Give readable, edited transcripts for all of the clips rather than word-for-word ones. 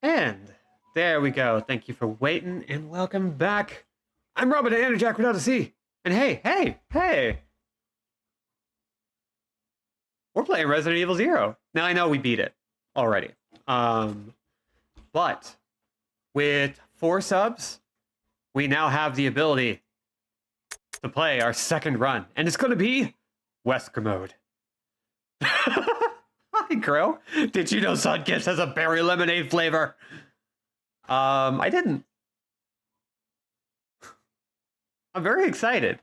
And there we go. Thank you for waiting and welcome back. I'm Robin and Jack without a C. And hey. We're playing Resident Evil 0. Now I know we beat it already. But with 4 subs, we now have the ability to play our second run. And it's going to be Wesker mode. Hi, Crow. Did you know Sunkiss has a berry lemonade flavor? I didn't. I'm very excited.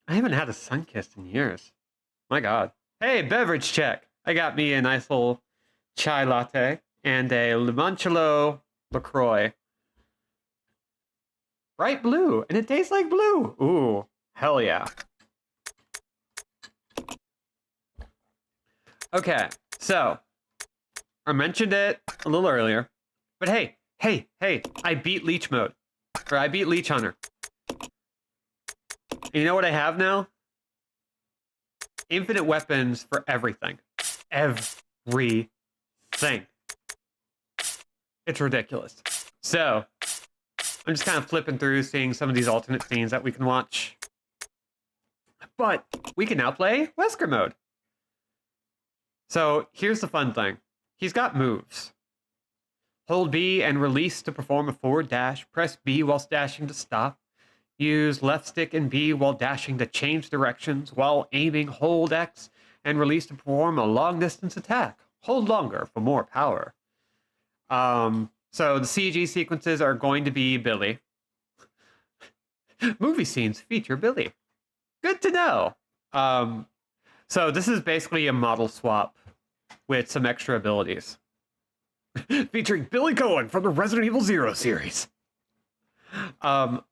I haven't had a Sunkiss in years. My God. Hey, beverage check. I got me a nice little chai latte and a limoncello LaCroix. Bright blue, and it tastes like blue. Ooh, hell yeah. Okay, so I mentioned it a little earlier, but hey, I beat Leech mode, or I beat Leech Hunter. And you know what I have now? Infinite weapons for everything. Everything. It's ridiculous. So, I'm just kind of flipping through, seeing some of these alternate scenes that we can watch. But we can now play Wesker mode. So, here's the fun thing. He's got moves. Hold B and release to perform a forward dash. Press B while dashing to stop. Use left stick and B while dashing to change directions. While aiming, hold X and release to perform a long distance attack. Hold longer for more power. So the CG sequences are going to be Billy. Movie scenes feature Billy. Good to know. So this is basically a model swap with some extra abilities. Featuring Billy Cohen from the Resident Evil 0 series. For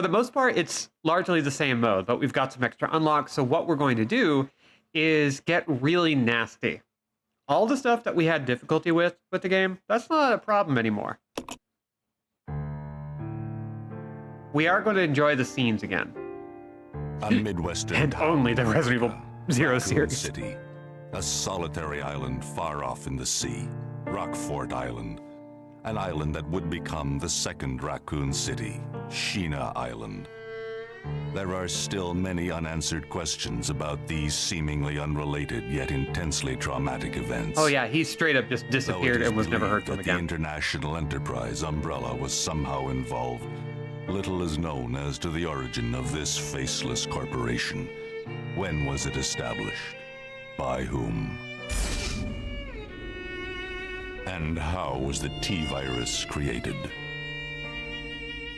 the most part, it's largely the same mode, but we've got some extra unlocks. So what we're going to do is get really nasty. All the stuff that we had difficulty with the game, that's not a problem anymore. We are going to enjoy the scenes again. A Midwestern and only the Resident Evil 0 Raccoon series. City, a solitary island far off in the sea, Rockfort Island. An island that would become the second Raccoon City, Sheena Island. There are still many unanswered questions about these seemingly unrelated yet intensely traumatic events. Oh yeah, he straight up just disappeared and was never heard from that again. The International Enterprise umbrella was somehow involved. Little is known as to the origin of this faceless corporation. When was it established? By whom? And how was the T-virus created?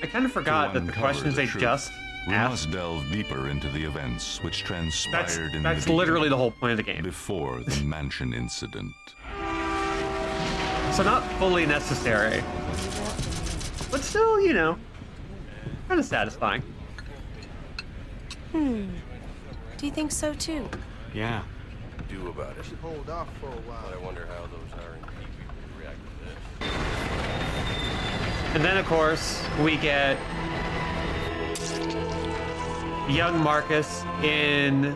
I kind of forgot that the questions they just we asked. must delve deeper into the events which transpired in That's the literally the whole point of the game. before the mansion incident. So not fully necessary, but still, you know, kind of satisfying. Do you think so too? Yeah. Do about it. Hold off for a while. But I wonder how those R&D people would react to this. And then, of course, we get young Marcus in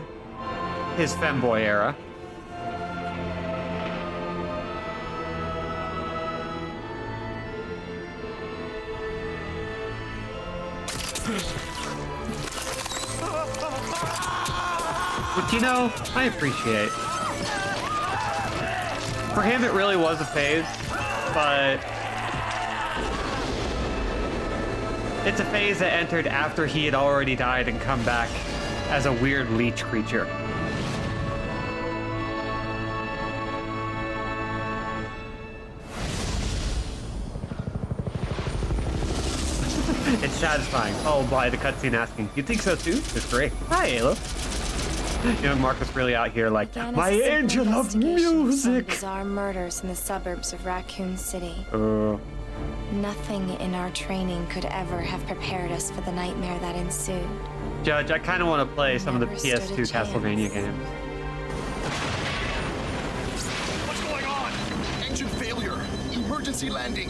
his femboy era. Which, you know, I appreciate. For him, it really was a phase, but it's a phase that entered after he had already died and come back as a weird leech creature. It's satisfying, followed by the cutscene asking, "You think so too?" It's great. Hi, Ayla. You know, Marcus really out here like, my angel of music. Bizarre murders in the suburbs of Raccoon City. Nothing in our training could ever have prepared us for the nightmare that ensued. Judge, I kind of want to play some of the Never stood a PS2 chance. Castlevania games. What's going on? Engine failure. Emergency landing.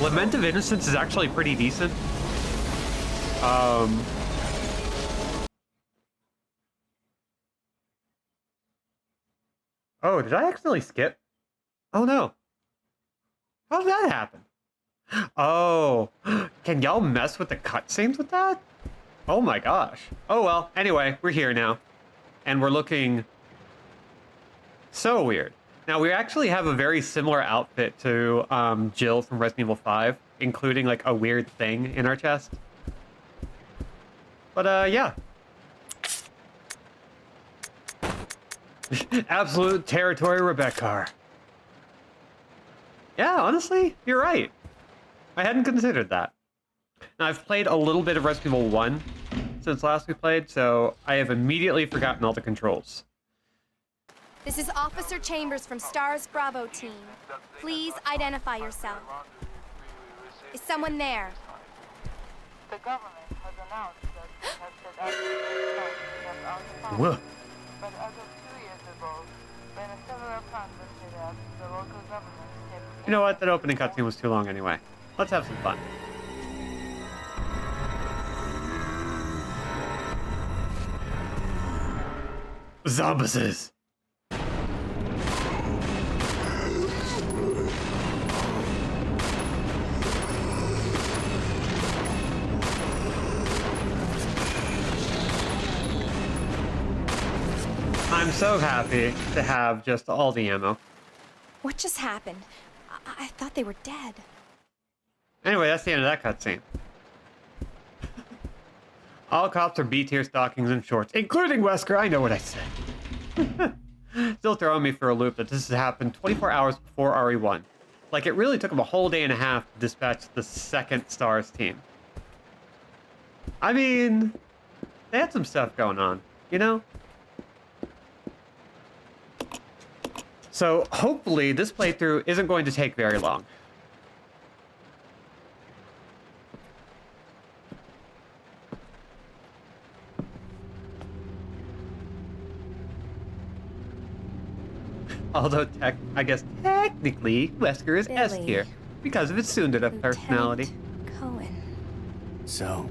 Lament of Innocence is actually pretty decent. Oh, did I accidentally skip? Oh no. How did that happen? Oh, can y'all mess with the cutscenes with that? Oh my gosh. Oh well, anyway, we're here now. And we're looking so weird. Now, we actually have a very similar outfit to Jill from Resident Evil 5, including like a weird thing in our chest. But yeah. Absolute territory Rebecca. Yeah, honestly, you're right. I hadn't considered that. Now, I've played a little bit of Resident Evil 1 since last we played, so I have immediately forgotten all the controls. This is Officer Chambers from STARS Bravo team. Please identify yourself. Is someone there? The government has announced that it has set up a our Whoa. But as of 2 years ago, when several plans were set up, the local government stepped You know what? That opening cutscene was too long anyway. Let's have some fun. Zombies. I'm so happy to have just all the ammo. What just happened? I thought they were dead. Anyway, that's the end of that cutscene. All cops are B-tier stockings and shorts, including Wesker. I know what I said. Still throwing me for a loop that this has happened 24 hours before RE1. Like, it really took them a whole day and a half to dispatch the second STARS team. I mean, they had some stuff going on, you know? So, hopefully, this playthrough isn't going to take very long. Although, I guess technically, Wesker is S Billy. tier because of his tsundere personality. Lieutenant Cohen. So,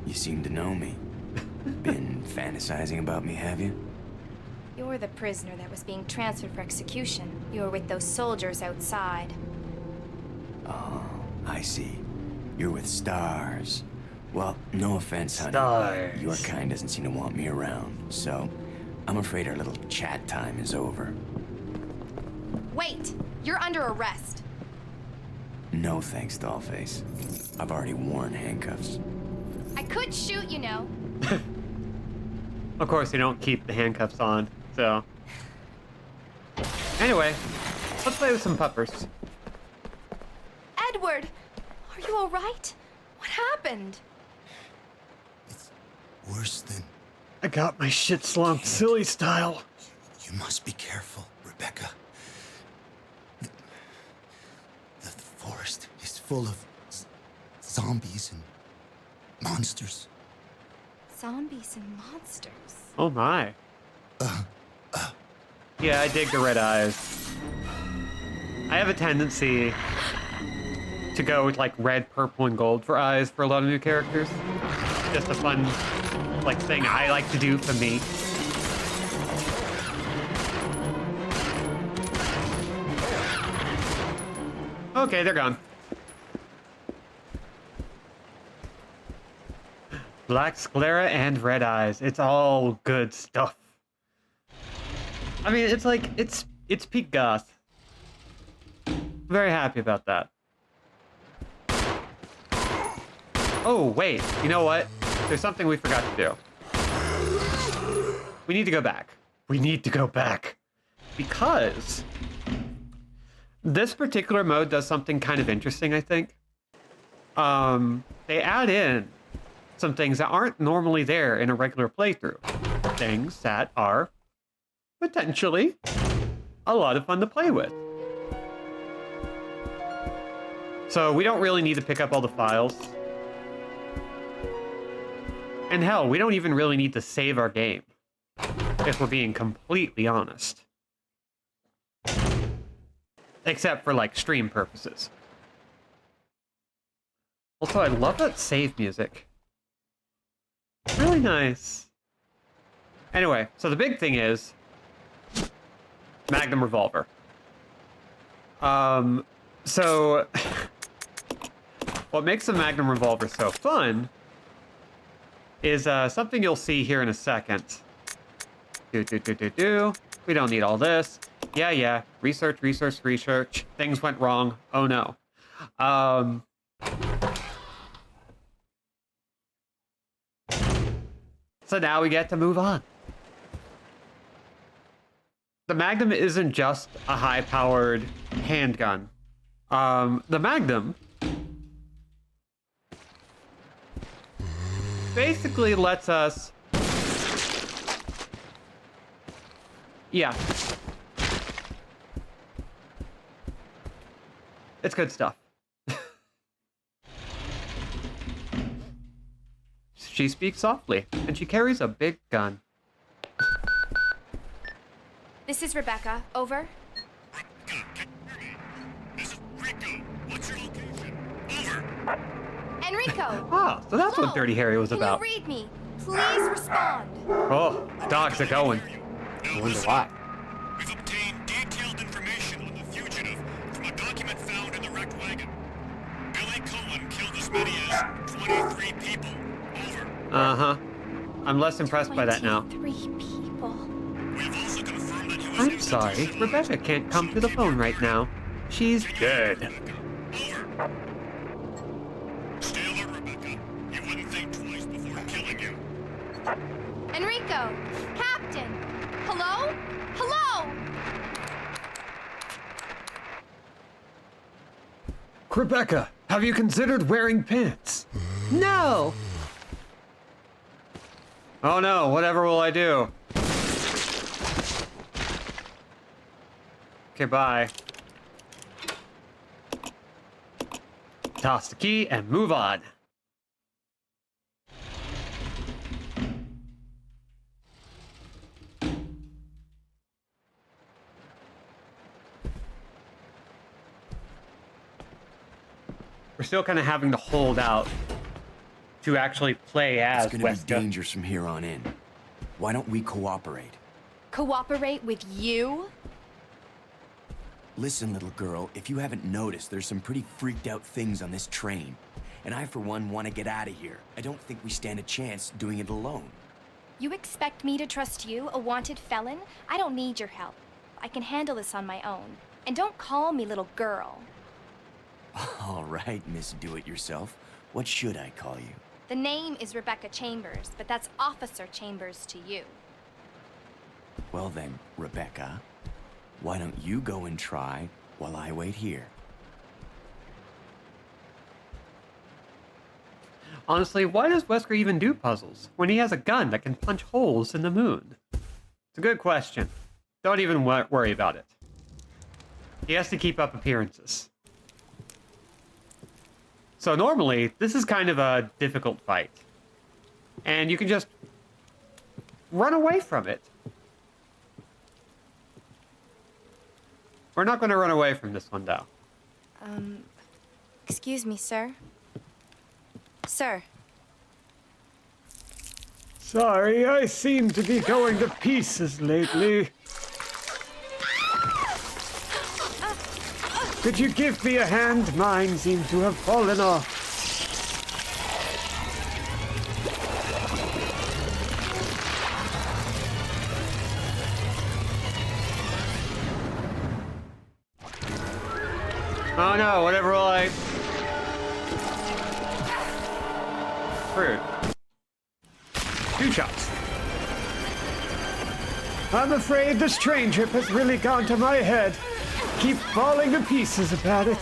you seem to know me. Been fantasizing about me, have you? You're the prisoner that was being transferred for execution. You were with those soldiers outside. Oh, I see. You're with stars. Well, no offense, honey. Stars. Your kind doesn't seem to want me around, so I'm afraid our little chat time is over. Wait! You're under arrest. No thanks, Dollface. I've already worn handcuffs. I could shoot, you know. Of course, you don't keep the handcuffs on, so. Anyway, let's play with some puppers. Edward! Are you alright? What happened? It's worse than... I got my shit slumped silly style. You must be careful, Rebecca. The forest is full of zombies and monsters. Zombies and monsters. Oh my. Yeah, I dig the red eyes. I have a tendency to go with like red, purple, and gold for eyes for a lot of new characters. Just a fun, like, thing I like to do for me. Okay, they're gone. Black sclera and red eyes. It's all good stuff. I mean, it's like, it's peak goth. Very happy about that. Oh, wait. You know what? There's something we forgot to do. We need to go back. We need to go back. Because this particular mode does something kind of interesting, I think. They add in some things that aren't normally there in a regular playthrough. Things that are potentially a lot of fun to play with. So we don't really need to pick up all the files. And hell, we don't even really need to save our game, if we're being completely honest. Except for, like, stream purposes. Also, I love that save music. Really nice. Anyway, so the big thing is, Magnum revolver. So what makes the Magnum revolver so fun is something you'll see here in a second. We don't need all this. Yeah. Research. Things went wrong. Oh no. So now we get to move on. The Magnum isn't just a high-powered handgun. The Magnum basically lets us... Yeah. It's good stuff. She speaks softly, and she carries a big gun. This is Rebecca. Over. This is Rico. What's your location? Over. Enrico! Ah, so that's what Hello? Dirty Harry was Can about. you read me? Please respond. Oh, dogs are going. I wonder why. We've obtained detailed information on the fugitive from a document found in the wrecked wagon. Billy Cohen killed as many as 23 people. Over. Uh-huh. I'm less impressed by that now. 23 people. We've also confirmed that he was I'm sorry, Rebecca can't come to the phone right now. She's dead. Over. Stay alert, Rebecca. He wouldn't think twice before killing you. Enrico! Captain! Hello? Hello? Rebecca, have you considered wearing pants? No! Oh no, whatever will I do? Okay, bye. Toss the key and move on. We're still kind of having to hold out to actually play as It's gonna be Wesker. dangerous from here on in. Why don't we cooperate? Cooperate with you? Listen, little girl, if you haven't noticed, there's some pretty freaked out things on this train. And I, for one, want to get out of here. I don't think we stand a chance doing it alone. You expect me to trust you, a wanted felon? I don't need your help. I can handle this on my own. And don't call me little girl. All right, Miss Do-It-Yourself. What should I call you? The name is Rebecca Chambers, but that's Officer Chambers to you. Well then, Rebecca, why don't you go and try while I wait here? Honestly, why does Wesker even do puzzles when he has a gun that can punch holes in the moon? It's a good question. Don't even worry about it. He has to keep up appearances. So normally, this is kind of a difficult fight. And you can just run away from it. We're not going to run away from this one, though. Excuse me, sir. Sir. Sorry, I seem to be going to pieces lately. Could you give me a hand? Mine seems to have fallen off. Oh no, whatever will I... Rude. 2 shots. I'm afraid this train trip has really gone to my head. Keep falling to pieces about it.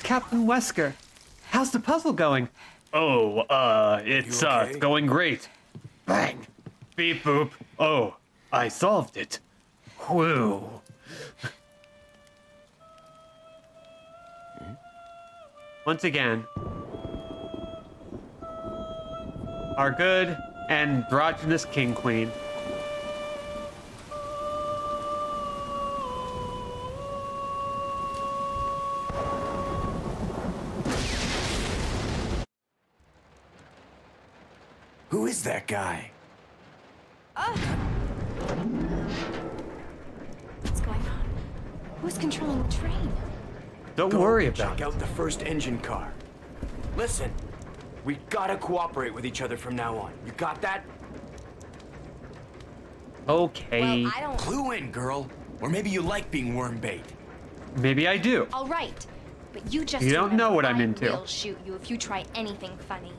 Captain Wesker, how's the puzzle going? Oh, it's okay? going great. Bang. Beep boop. Oh, I solved it. Whew. Once again, our good androgynous king queen. Who is that guy? What's going on? Who's controlling the train? Don't Go worry and about check it. out the first engine car. Listen, we gotta cooperate with each other from now on. You got that? Okay. Well, I don't... Clue in, girl. Or maybe you like being worm bait. Maybe I do. All right. But you just You don't know remember what I'm I into. will shoot you if you try anything funny.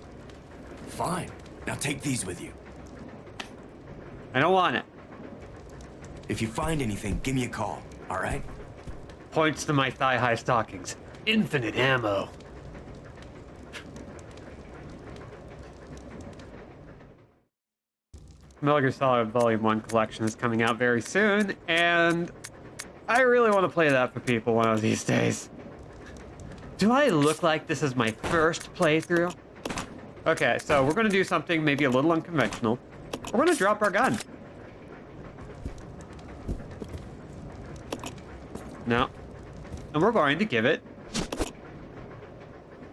Fine. Now take these with you. I don't want it. If you find anything, give me a call, all right? Points to my thigh-high stockings. Infinite ammo. Metal Gear Solid Volume 1 collection is coming out very soon, and I really want to play that for people one of these days. Do I look like this is my first playthrough? Okay, so we're going to do something maybe a little unconventional. We're going to drop our gun. No. And we're going to give it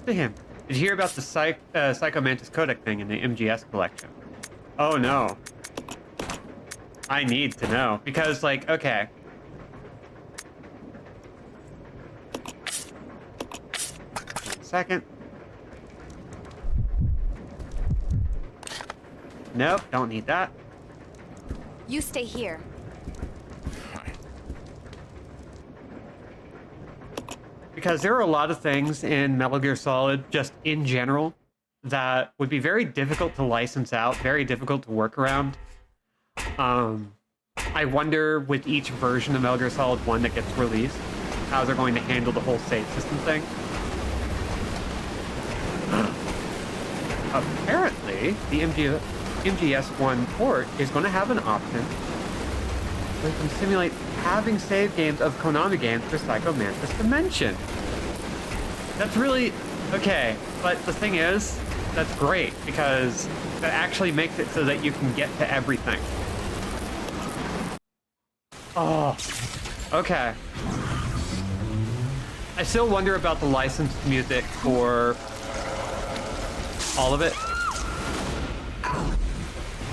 to him. Did you hear about the Psycho Mantis codec thing in the MGS collection? Oh no. I need to know. Because, like, okay. One second. Nope, don't need that. You stay here. Because there are a lot of things in Metal Gear Solid, just in general, that would be very difficult to license out, very difficult to work around. I wonder with each version of Metal Gear Solid 1 that gets released, how they're going to handle the whole save system thing. Apparently, the MGS1 port is going to have an option where you can simulate having save games of Konami games for Psycho Mantis Dimension. That's really okay, but the thing is, that's great because that actually makes it so that you can get to everything. Oh, okay. I still wonder about the licensed music for all of it.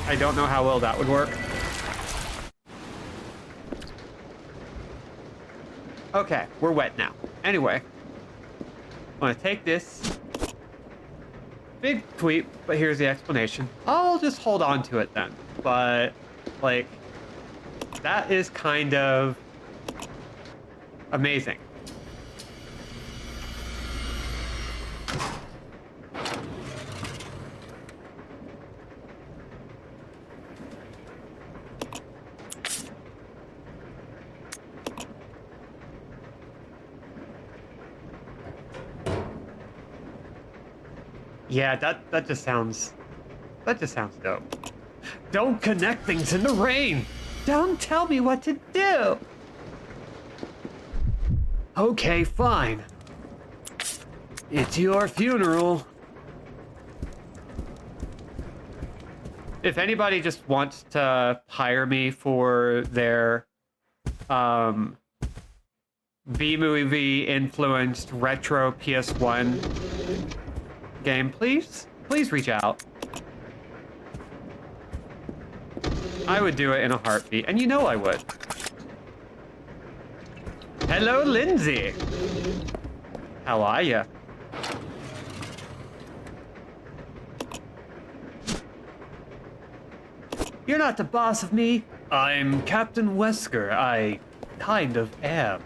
I don't know how well that would work. Okay, we're wet now. Anyway, I'm gonna take this big tweet, but here's the explanation. I'll just hold on to it then. But, like, that is kind of amazing. Yeah, that just sounds dope. Don't connect things in the rain. Don't tell me what to do. Okay, fine. It's your funeral. If anybody just wants to hire me for their B-movie influenced retro PS1 game, please reach out. I would do it in a heartbeat, and you know I would. Hello, Lindsay. How are ya? You're not the boss of me. I'm Captain Wesker. I kind of am.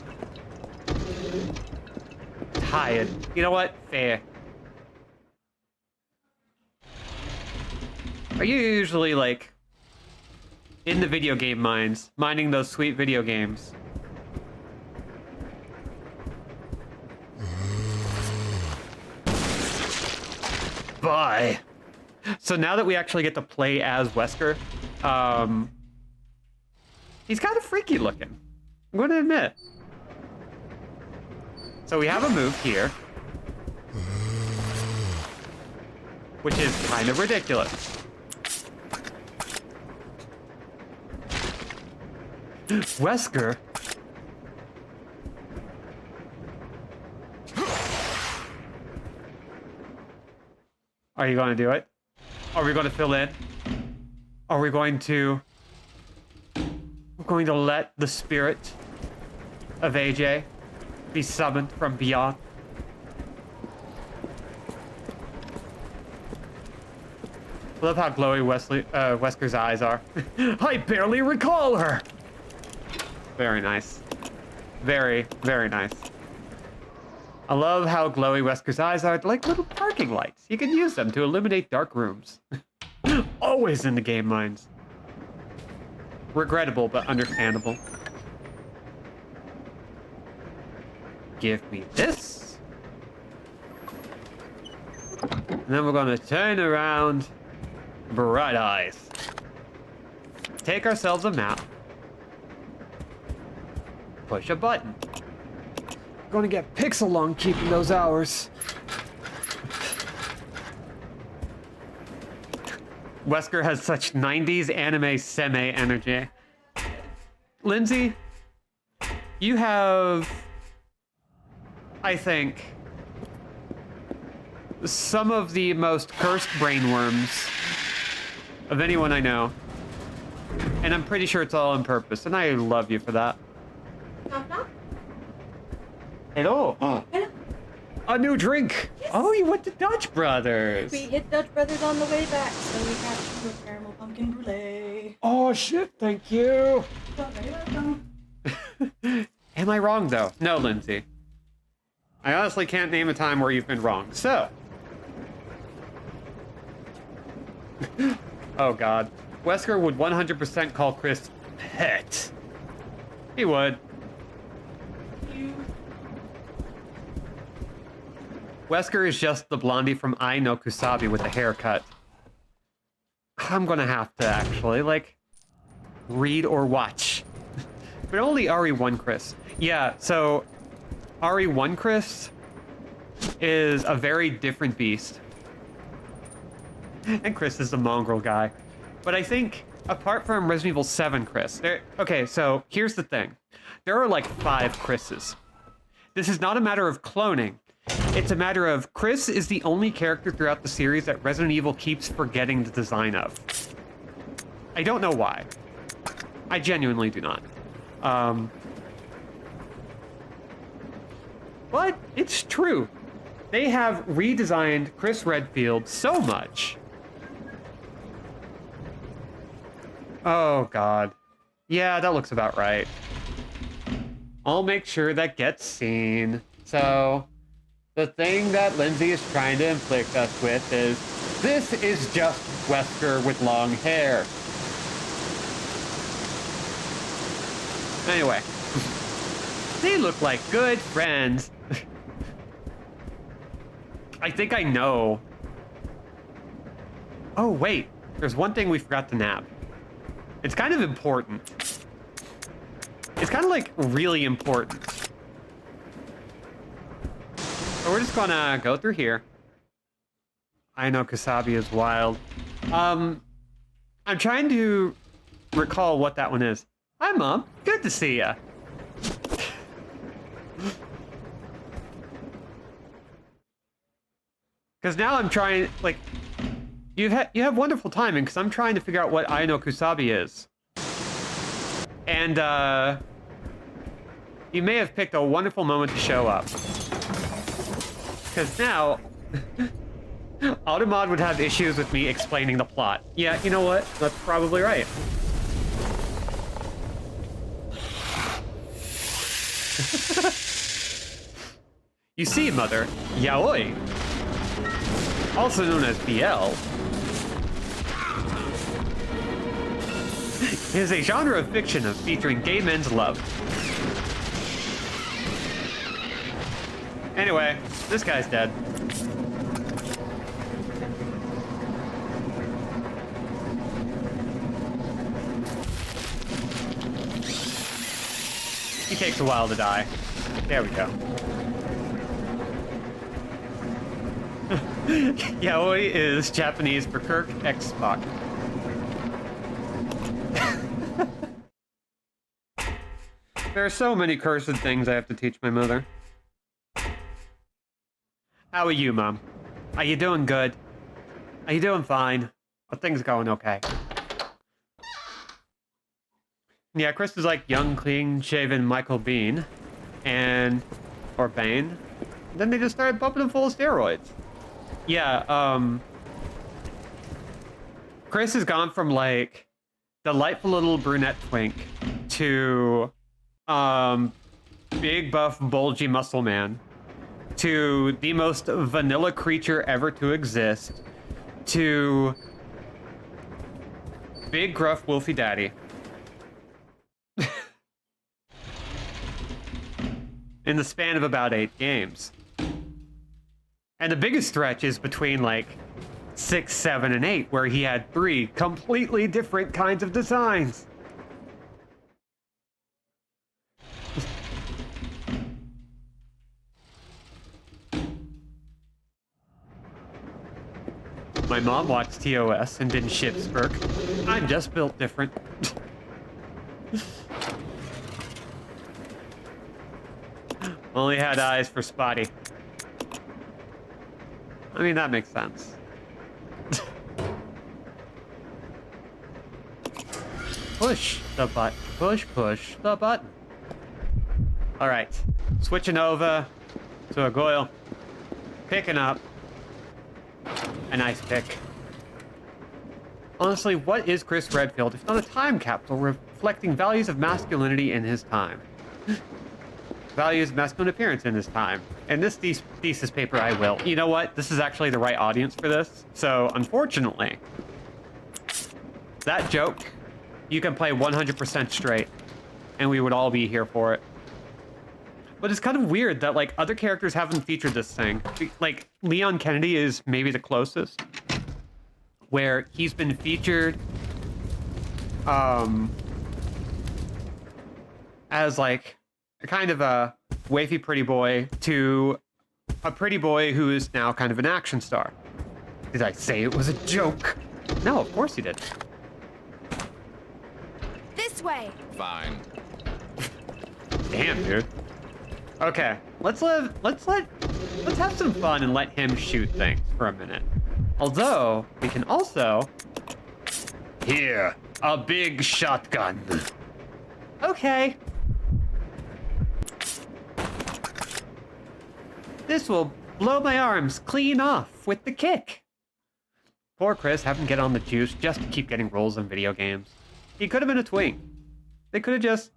Tired. You know what? Fair. Are you usually, like, in the video game mines, mining those sweet video games? Bye. So now that we actually get to play as Wesker, he's kind of freaky looking. I'm going to admit. So we have a move here, which is kind of ridiculous. Wesker? Are you going to do it? Are we going to fill in? Are we going to... We're going to let the spirit of AJ be summoned from beyond? I love how glowy Wesker's eyes are. I barely recall her! Very nice. Very, very nice. I love how glowy Wesker's eyes are like little parking lights. You can use them to illuminate dark rooms. Always in the game minds. Regrettable, but understandable. Give me this. And then we're gonna turn around. Bright eyes. Take ourselves a map. Push a button. Gonna get pixel long keeping those hours. Wesker has such 90s anime seme energy. Lindsay, you have, I think, some of the most cursed brainworms of anyone I know. And I'm pretty sure it's all on purpose, and I love you for that. Knock, knock. Hello. Hello. A new drink. Yes. Oh, you went to Dutch Brothers. We hit Dutch Brothers on the way back, so we got you a caramel pumpkin brulee. Oh, shit. Thank you. You're very welcome. Am I wrong, though? No, Lindsay. I honestly can't name a time where you've been wrong. So. Oh, God. Wesker would 100% call Chris pet. He would. Wesker is just the blondie from I No Kusabi with a haircut. I'm gonna have to actually, like, read or watch. But only RE1 Chris. Yeah, so RE1 Chris is a very different beast. And Chris is the mongrel guy. But I think, apart from Resident Evil 7 Chris, okay, so here's the thing. There are like 5 Chris's. This is not a matter of cloning. It's a matter of Chris is the only character throughout the series that Resident Evil keeps forgetting the design of. I don't know why. I genuinely do not. But it's true. They have redesigned Chris Redfield so much. Oh, God. Yeah, that looks about right. I'll make sure that gets seen. So, the thing that Lindsay is trying to inflict us with is, this is just Wesker with long hair. Anyway. They look like good friends. I think I know. Oh, wait. There's one thing we forgot to nab. It's kind of important. It's kind of like really important. So we're just gonna go through here. I know Kusabi is wild. I'm trying to recall what that one is. Hi, Mom. Good to see ya. Because now I'm trying, like, you have wonderful timing, because I'm trying to figure out what I know Kusabi is. And, you may have picked a wonderful moment to show up. Because now, Automod would have issues with me explaining the plot. Yeah, you know what? That's probably right. You see, Mother, yaoi, also known as BL, is a genre of fiction featuring gay men's love. Anyway, this guy's dead. He takes a while to die. There we go. Yaoi is Japanese for Kirk X Spock. There are so many cursed things I have to teach my mother. How are you, Mom? Are you doing good? Are you doing fine? but things going okay. Yeah, Chris is like young, clean-shaven Michael Bean, or Bane. Then they just started pumping him full of steroids. Yeah, Chris has gone from like delightful little brunette twink to big buff bulgy muscle man to the most vanilla creature ever to exist to big gruff wolfy daddy. In the span of about 8 games. And the biggest stretch is between like 6, 7, and 8, where he had 3 completely different kinds of designs. My mom watched TOS and didn't ship Spurk. I'm just built different. Only had eyes for Spotty. I mean, that makes sense. Push the button. Push the button. Alright. Switching over to a Goyle. Picking up a nice pick. Honestly, what is Chris Redfield if not a time capsule reflecting values of masculinity in his time? Values of masculine appearance in his time. And this thesis paper I will. You know what? This is actually the right audience for this. So, unfortunately, that joke, you can play 100% straight, and we would all be here for it. But it's kind of weird that, like, other characters haven't featured this thing. Like, Leon Kennedy is maybe the closest, where he's been featured as, like, kind of a wavy pretty boy to a pretty boy who is now kind of an action star. Did I say it was a joke? No, of course you did. This way. Fine. Damn, dude. Okay, let's have some fun and let him shoot things for a minute. Although we can also here a big shotgun. Okay. This will blow my arms clean off with the kick. Poor Chris having to get on the juice just to keep getting roles in video games. He could have been a twink. They could have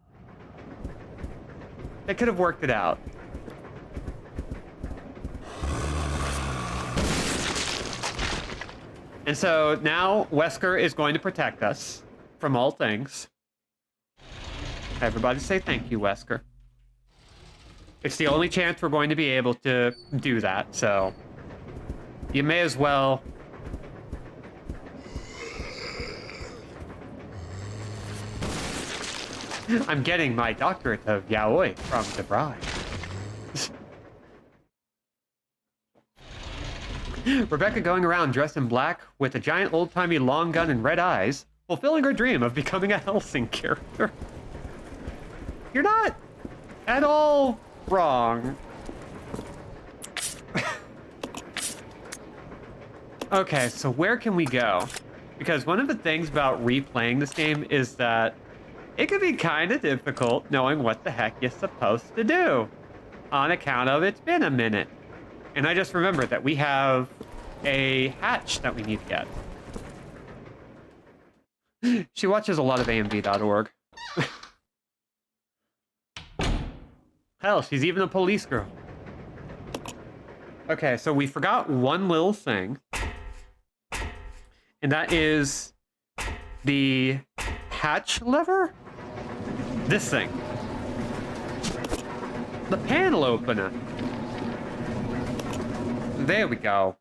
worked it out. And so now Wesker is going to protect us from all things. Everybody say thank you, Wesker. It's the only chance we're going to be able to do that, so you may as well. I'm getting my doctorate of yaoi from the bride. Rebecca going around dressed in black with a giant old-timey long gun and red eyes, fulfilling her dream of becoming a Hellsing character. You're not at all wrong. Okay, so where can we go? Because one of the things about replaying this game is that it can be kind of difficult knowing what the heck you're supposed to do on account of it's been a minute. And I just remembered that we have a hatch that we need to get. She watches a lot of AMV.org. Hell, she's even a police girl. Okay, so we forgot one little thing. And that is the hatch lever? This thing. The panel opener. There we go.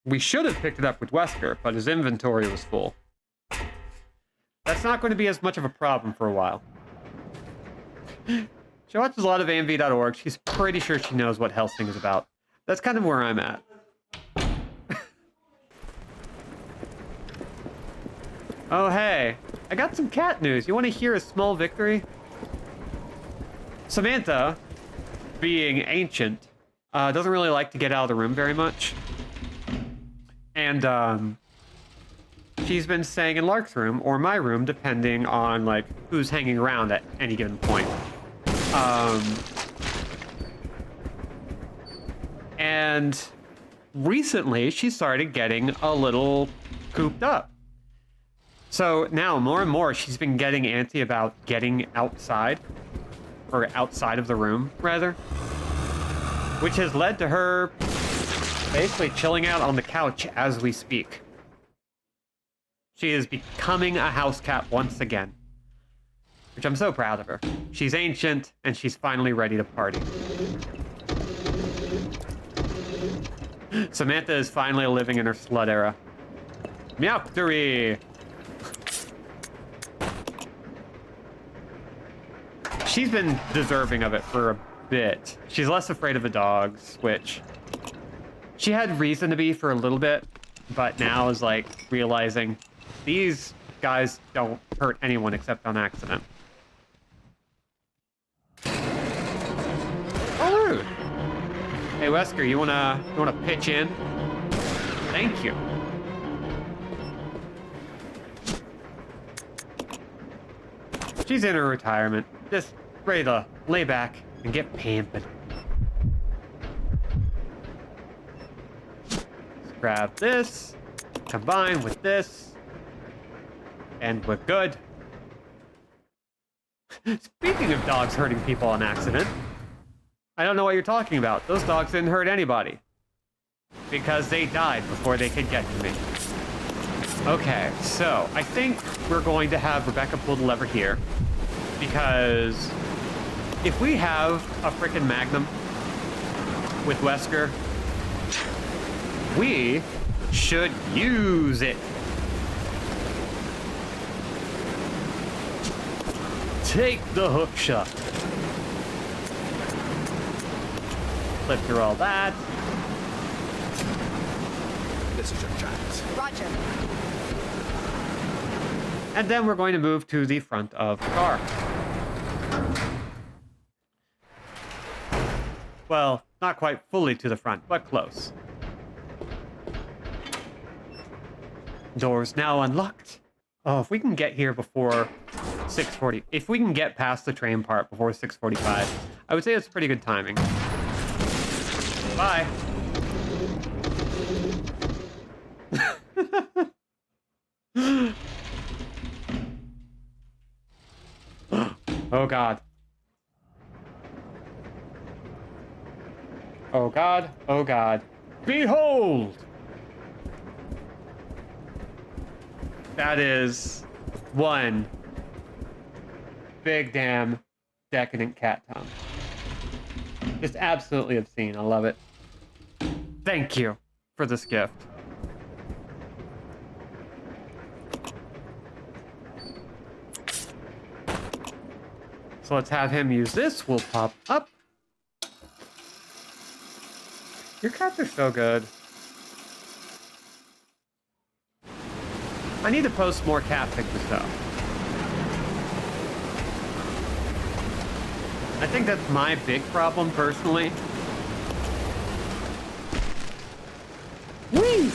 We should have picked it up with Wesker, but his inventory was full. That's not going to be as much of a problem for a while. She watches a lot of AMV.org. She's pretty sure she knows what Hellsing is about. That's kind of where I'm at. Oh, hey. I got some cat news. You want to hear a small victory? Samantha, being ancient, doesn't really like to get out of the room very much. And she's been staying in Lark's room or my room, depending on like who's hanging around at any given point. And recently she started getting a little cooped up. So now more and more she's been getting antsy about getting outside, or outside of the room rather, which has led to her basically chilling out on the couch as we speak. She is becoming a house cat once again, which I'm so proud of her. She's ancient, and she's finally ready to party. Samantha is finally living in her slut era. Meowctory! She's been deserving of it for a bit. She's less afraid of the dogs, which she had reason to be for a little bit, but now is like realizing these guys don't hurt anyone except on accident. Oh, rude. Hey, Wesker, you wanna pitch in? Thank you. She's in her retirement, just ready to lay back and get pampered. Let's grab this, combine with this, and we're good. Speaking of dogs hurting people on accident, I don't know what you're talking about. Those dogs didn't hurt anybody. Because they died before they could get to me. Okay, so I think we're going to have Rebecca pull the lever here. Because if we have a frickin' Magnum with Wesker, we should use it. Take the hook shot. Flip through all that. This is your chance. Roger. And then we're going to move to the front of the car. Well, not quite fully to the front, but close. Doors now unlocked. Oh, if we can get here before 6:40, if we can get past the train part before 6:45, I would say it's pretty good timing. Bye. Oh God. Oh God, oh God. Behold! That is one big damn decadent cat tongue. Just absolutely obscene. I love it. Thank you for this gift. So let's have him use this. We'll pop up. Your cats are so good. I need to post more cat pictures though. I think that's my big problem personally. Whee!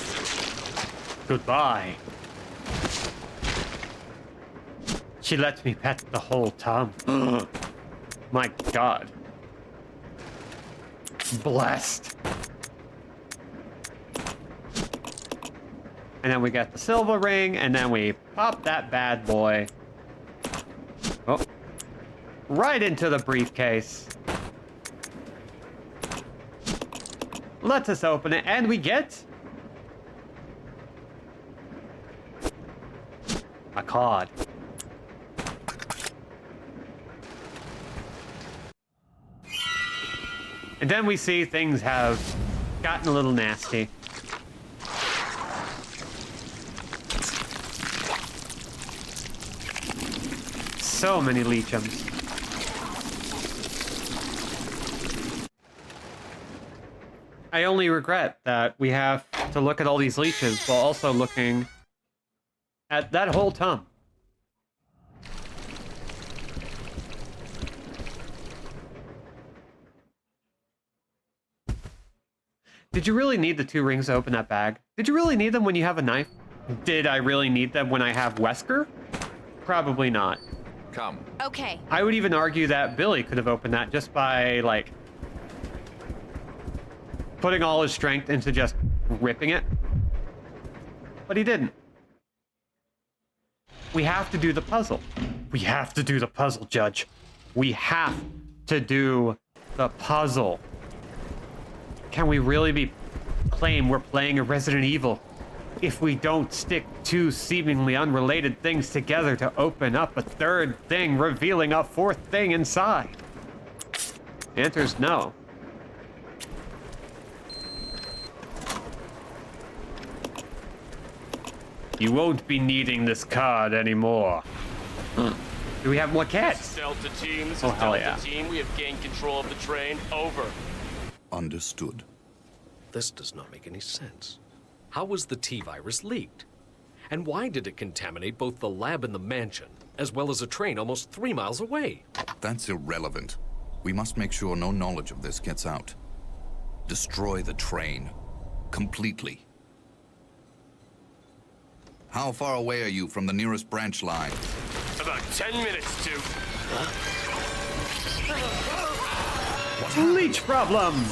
Goodbye. She lets me pet the whole time. My God. Blessed. And then we got the silver ring, and then we pop that bad boy. Oh. Right into the briefcase. Let us open it, and we get a card. And then we see things have gotten a little nasty. So many leechums. I only regret that we have to look at all these leeches while also looking at that whole tum. Did you really need the 2 rings to open that bag? Did you really need them when you have a knife? Did I really need them when I have Wesker? Probably not. Come. Okay. I would even argue that Billy could have opened that just by, like, putting all his strength into just ripping it. But he didn't. We have to do the puzzle. We have to do the puzzle, Judge. We have to do the puzzle. Can we really claim we're playing a Resident Evil if we don't stick two seemingly unrelated things together to open up a third thing, revealing a fourth thing inside? The answer is no. You won't be needing this card anymore. Do we have more cats? Delta team, this is Oh, hell Delta yeah. team. We have gained control of the train. Over. Understood. This does not make any sense. How was the T-virus leaked? And why did it contaminate both the lab and the mansion, as well as a train almost 3 miles away? That's irrelevant. We must make sure no knowledge of this gets out. Destroy the train. Completely. How far away are you from the nearest branch line? About 10 minutes to... Leech problems!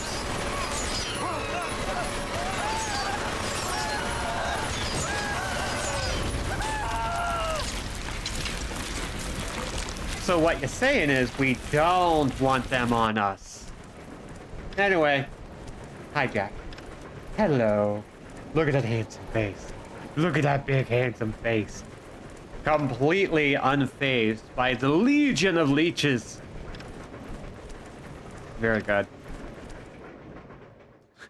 So what you're saying is we don't want them on us. Anyway. Hi, Jack. Hello. Look at that handsome face. Look at that big handsome face. Completely unfazed by the legion of leeches. Very good.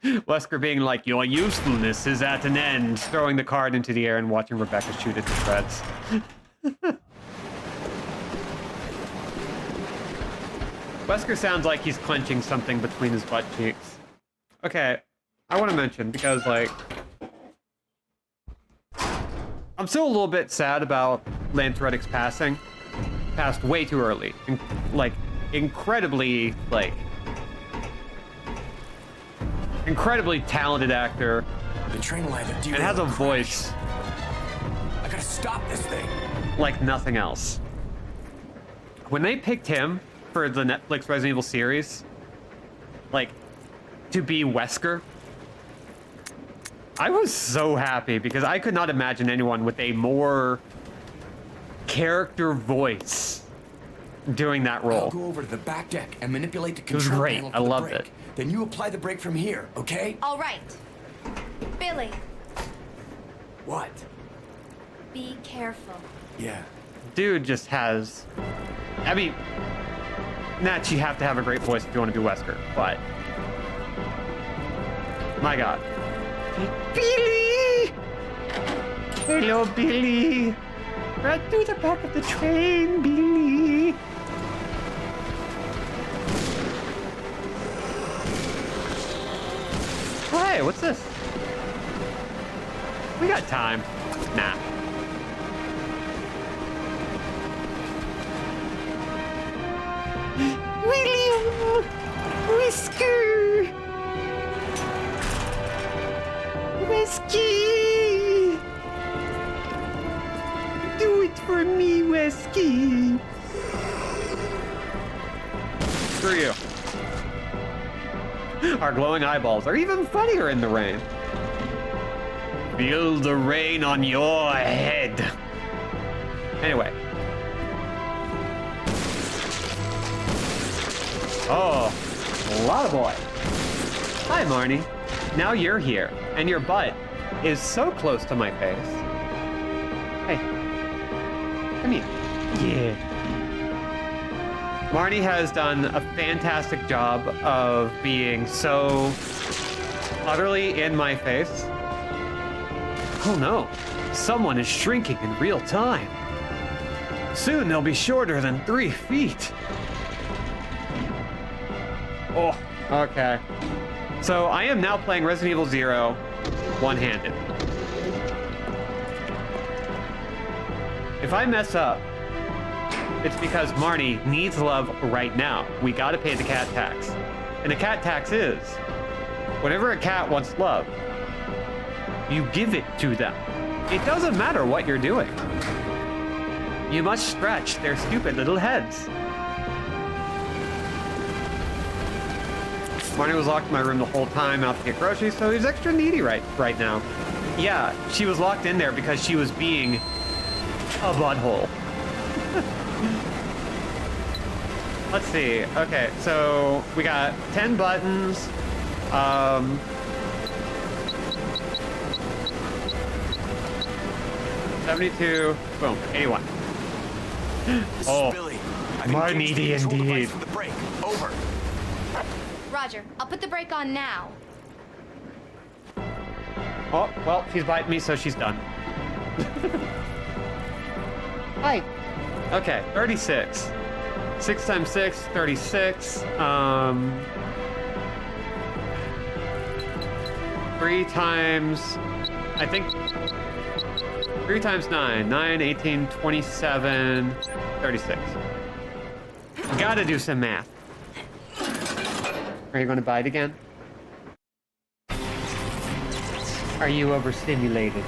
Wesker being like, your usefulness is at an end, throwing the card into the air and watching Rebecca shoot it to shreds. Wesker sounds like he's clenching something between his butt cheeks. Okay, I want to mention, because, like, I'm still a little bit sad about Lance Reddick's passing. Passed way too early. Incredibly talented actor. The train will either derail And has a or crash. voice I gotta stop this thing. like nothing else. When they picked him for the Netflix Resident Evil series, like, to be Wesker, I was so happy because I could not imagine anyone with a more character voice doing that I'll role. go over to the back deck and manipulate the was control great. panel for I the loved brake. it. Then you apply the brake from here, okay? All right. Billy, What? be careful. Yeah. Dude just has... I mean, Nat, you have to have a great voice if you want to do Wesker, but... My God. Billy! Hello, Billy! Right through the back of the train, Billy! Hey, what's this? We got time. Nah. William! Whisker! Wesky! Do it for me, Wesky! Screw you. Our glowing eyeballs are even funnier in the rain. Feel the rain on your head. Anyway. Oh, lot of boy. Hi, Marnie. Now you're here, and your butt is so close to my face. Hey, come here. Yeah. Marnie has done a fantastic job of being so utterly in my face. Oh no, someone is shrinking in real time. Soon they'll be shorter than 3 feet. Oh, okay. So I am now playing Resident Evil 0 one-handed. If I mess up, it's because Marnie needs love right now. We gotta pay the cat tax. And the cat tax is, whenever a cat wants love, you give it to them. It doesn't matter what you're doing. You must stretch their stupid little heads. Marnie was locked in my room the whole time out to get groceries, so he's extra needy right now. Yeah, she was locked in there because she was being a butthole. Let's see. Okay, so we got 10 buttons. 72. Boom. 81. Oh, Billy. more needy indeed. The brake. Over. Roger, I'll put the brake on now. Oh, well, she's biting me, so she's done. Hi. Okay, 36. 6 times 6, 36. 3 times, I think, 3 times 9. 9, 18, 27, 36. Gotta do some math. Are you gonna bite again? Are you overstimulated?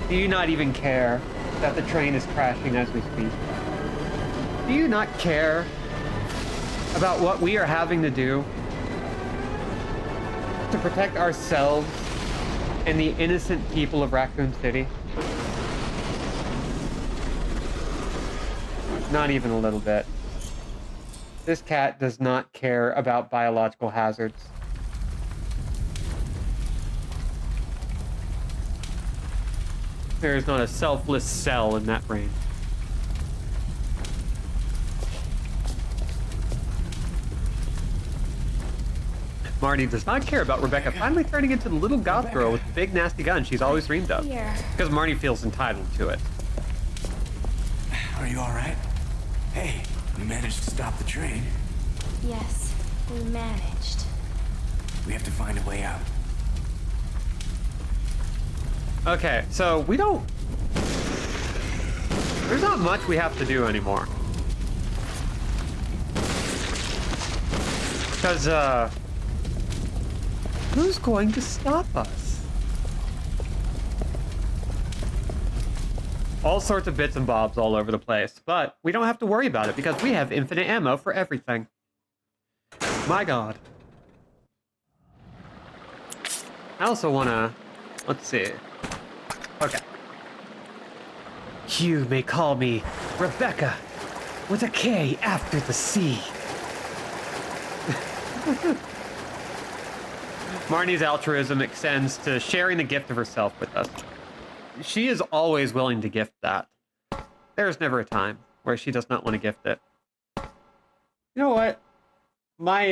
Do you not even care that the train is crashing as we speak? Do you not care about what we are having to do to protect ourselves and the innocent people of Raccoon City? Not even a little bit. This cat does not care about biological hazards. There is not a selfless cell in that brain. Marty does not care about Rebecca finally turning into the little goth girl with the big nasty gun she's always dreamed of. Because Marty feels entitled to it. Are you all right? Hey, we managed to stop the train. Yes, we managed. We have to find a way out. Okay, so we don't... There's not much we have to do anymore. Because, who's going to stop us? All sorts of bits and bobs all over the place, but we don't have to worry about it because we have infinite ammo for everything. My God. I also want to... Let's see. Okay. You may call me Rebecca with a K after the C. Marnie's altruism extends to sharing the gift of herself with us. She is always willing to gift that. There's never a time where she does not want to gift it. You know what? My,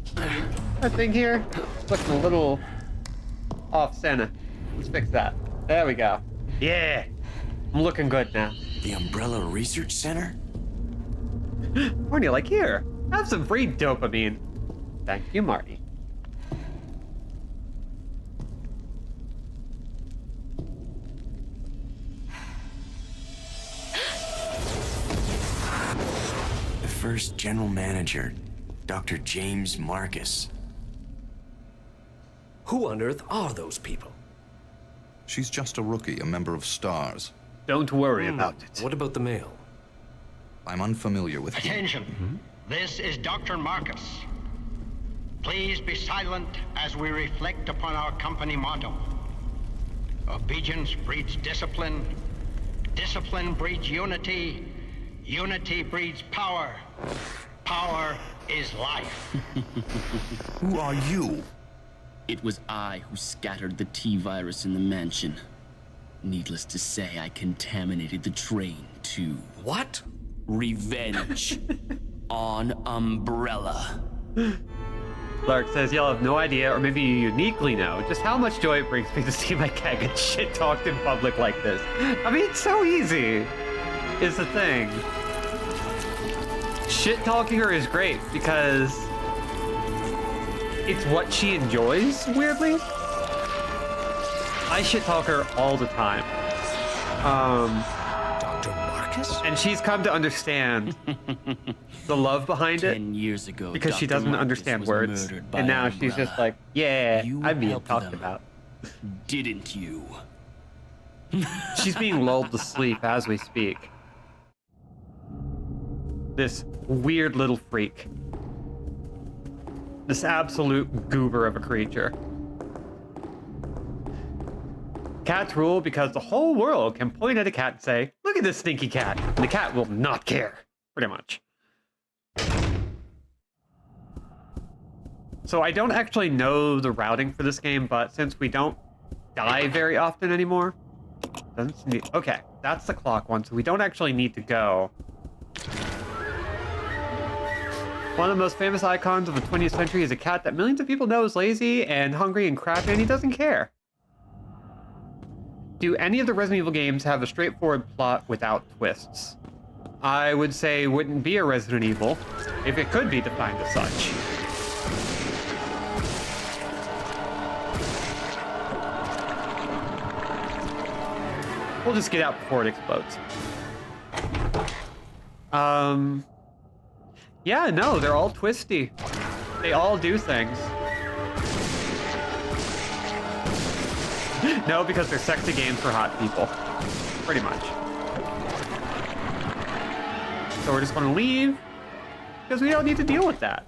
that thing here is looking a little off center. Let's fix that. There we go. Yeah, I'm looking good now. The Umbrella Research Center? Marty, like, here, have some free dopamine. Thank you, Marty. The first general manager, Dr. James Marcus. Who on earth are those people? She's just a rookie, a member of STARS. Don't worry about it. What about the mail? I'm unfamiliar with him. Attention. This is Dr. Marcus. Please be silent as we reflect upon our company motto. Obedience breeds discipline. Discipline breeds unity. Unity breeds power. Power is life. Who are you? It was I who scattered the T-virus in the mansion. Needless to say, I contaminated the train, too. What? Revenge. On Umbrella. Lark says, y'all have no idea, or maybe you uniquely know, just how much joy it brings me to see my cat get shit-talked in public like this. I mean, it's so easy, is the thing. Shit-talking her is great, because it's what she enjoys, weirdly. I shit-talk her all the time. Dr. Marcus. Marcus? And she's come to understand the love behind it 10 years ago, because she Dr. doesn't Marcus understand was words. murdered by And now an she's just umbrella. like, yeah, You I'm being helped talked them. about. Didn't you? She's being lulled to sleep as we speak. This weird little freak. This absolute goober of a creature. Cats rule because the whole world can point at a cat and say, look at this stinky cat. And the cat will not care, pretty much. So I don't actually know the routing for this game, but since we don't die very often anymore, okay, that's the clock one, so we don't actually need to go. One of the most famous icons of the 20th century is a cat that millions of people know is lazy and hungry and crappy, and he doesn't care. Do any of the Resident Evil games have a straightforward plot without twists? I would say it wouldn't be a Resident Evil if it could be defined as such. We'll just get out before it explodes. Yeah, no, they're all twisty. They all do things. No, because they're sexy games for hot people. Pretty much. So we're just going to leave because we don't need to deal with that.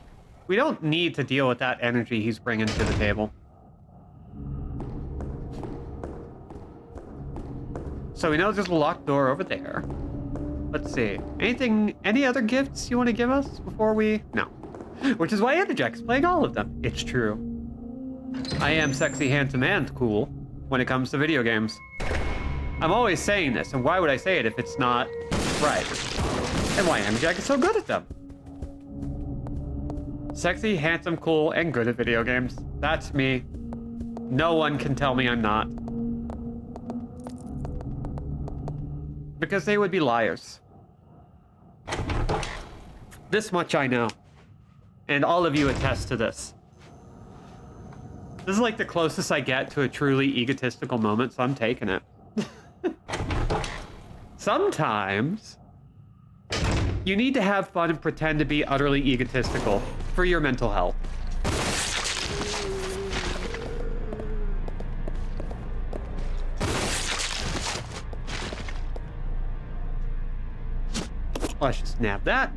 We don't need to deal with that energy he's bringing to the table. So we know there's a locked door over there. Let's see. Any other gifts you want to give us before we... No. Which is why Energex is playing all of them. It's true. I am sexy, handsome, and cool when it comes to video games. I'm always saying this, and why would I say it if it's not right? And why Energex is so good at them. Sexy, handsome, cool, and good at video games. That's me. No one can tell me I'm not. Because they would be liars. This much I know. And all of you attest to this. This is like the closest I get to a truly egotistical moment, so I'm taking it. Sometimes, you need to have fun and pretend to be utterly egotistical for your mental health. Let's just snap that.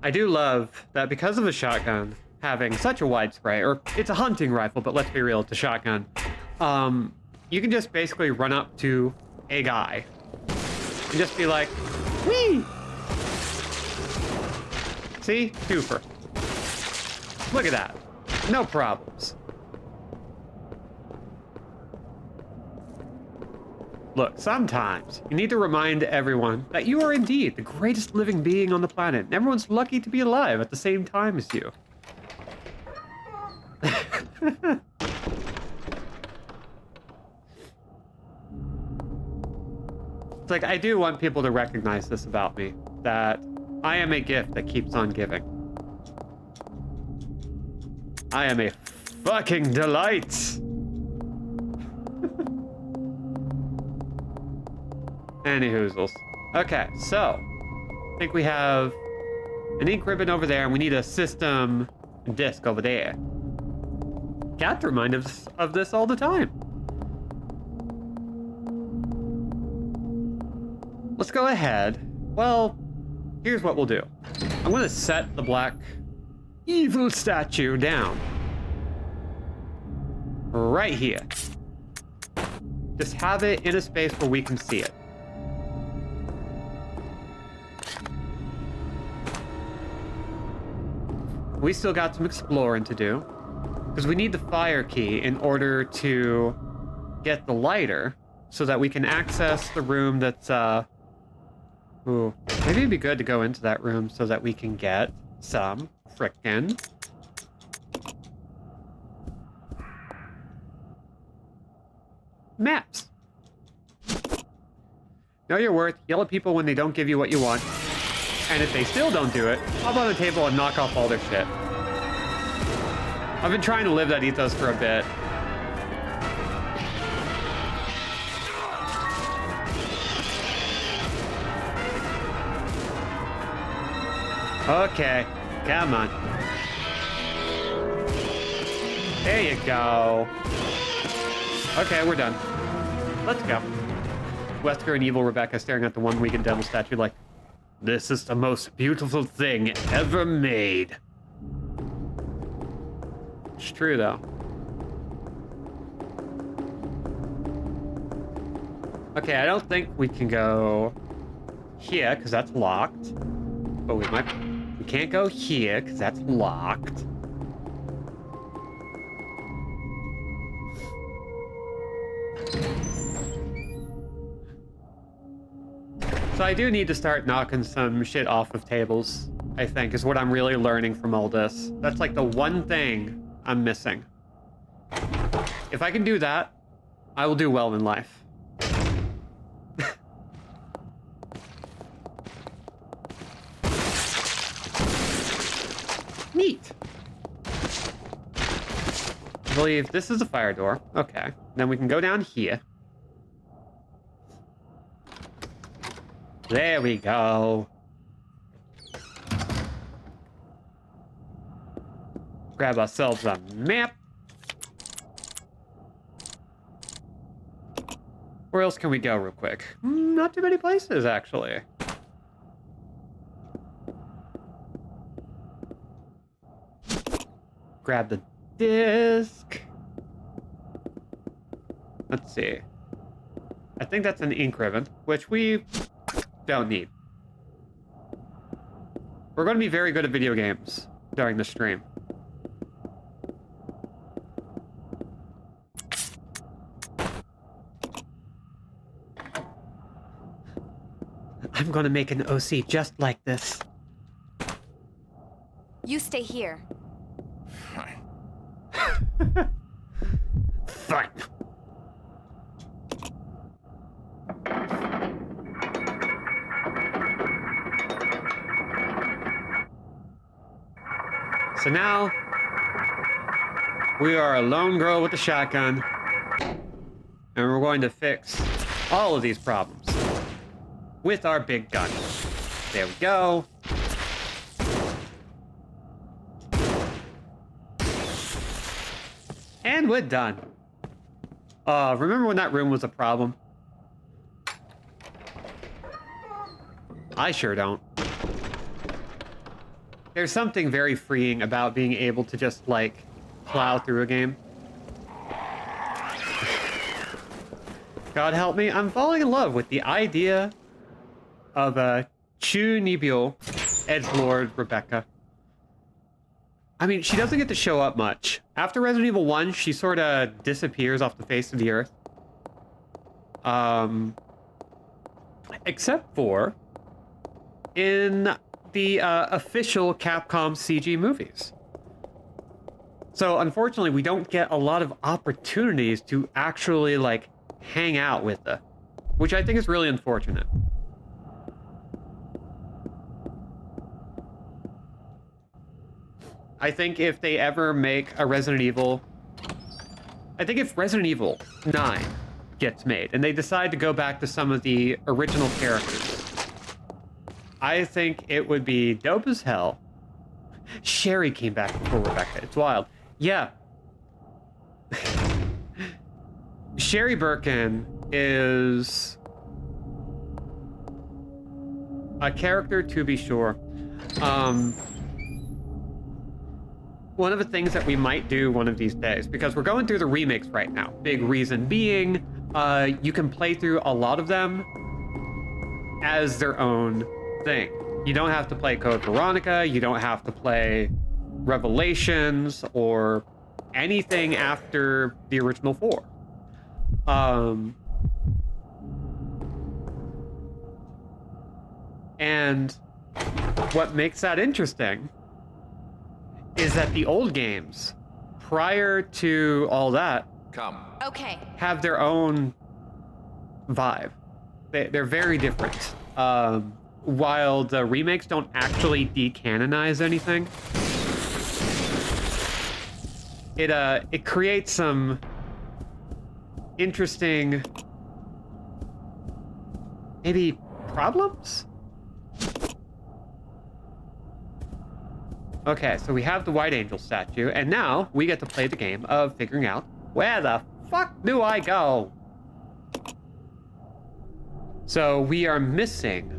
I do love that because of a shotgun having such a wide spray, or it's a hunting rifle, but let's be real, it's a shotgun. You can just basically run up to a guy and just be like, whee! See? Twofer. Look at that. No problems. Look, sometimes you need to remind everyone that you are indeed the greatest living being on the planet, and everyone's lucky to be alive at the same time as you. It's like, I do want people to recognize this about me, that I am a gift that keeps on giving. I am a fucking delight! Any hoozles. Okay, so I think we have an ink ribbon over there, and we need a system disc over there. Cats remind us of this all the time. Let's go ahead. Well, here's what we'll do. I'm going to set the black evil statue down. Right here. Just have it in a space where we can see it. We still got some exploring to do, because we need the fire key in order to get the lighter so that we can access the room that's, ooh, maybe it'd be good to go into that room so that we can get some frickin' maps. Know your worth, yell at people when they don't give you what you want. And if they still don't do it, hop on the table and knock off all their shit. I've been trying to live that ethos for a bit. Okay, come on. There you go. Okay, we're done. Let's go. Wesker and evil Rebecca staring at the one-winged devil statue like, this is the most beautiful thing ever made. It's true, though. Okay, I don't think we can go here, because that's locked. But we can't go here, because that's locked. So I do need to start knocking some shit off of tables, I think, is what I'm really learning from all this. That's like the one thing I'm missing. If I can do that, I will do well in life. Neat. I believe this is a fire door. Okay. Then we can go down here. There we go. Grab ourselves a map. Where else can we go real quick? Not too many places, actually. Grab the disc. Let's see. I think that's an ink ribbon, which we don't need. We're going to be very good at video games during the stream. I'm going to make an OC just like this. You stay here. Fine. So now, we are a lone girl with a shotgun, and we're going to fix all of these problems with our big gun. There we go. And we're done. Remember when that room was a problem? I sure don't. There's something very freeing about being able to just, like, plow through a game. God help me, I'm falling in love with the idea of a Chu Nibio edgelord Rebecca. I mean, she doesn't get to show up much. After Resident Evil 1, she sort of disappears off the face of the earth. Except for in the official Capcom CG movies. So unfortunately, we don't get a lot of opportunities to actually, like, hang out with her, which I think is really unfortunate. I think if they ever make a Resident Evil... I think if Resident Evil 9 gets made, and they decide to go back to some of the original characters, I think it would be dope as hell. Sherry came back before Rebecca. It's wild. Yeah. Sherry Birkin is a character to be sure. One of the things that we might do one of these days, because we're going through the remakes right now. Big reason being, you can play through a lot of them as their own thing. You don't have to play Code Veronica, you don't have to play Revelations or anything after the original 4. And what makes that interesting is that the old games, prior to all that, Okay. have their own vibe. They're very different. While the remakes don't actually decanonize anything, it creates some interesting, maybe, problems? Okay, so we have the White Angel statue, and now we get to play the game of figuring out where the fuck do I go? So we are missing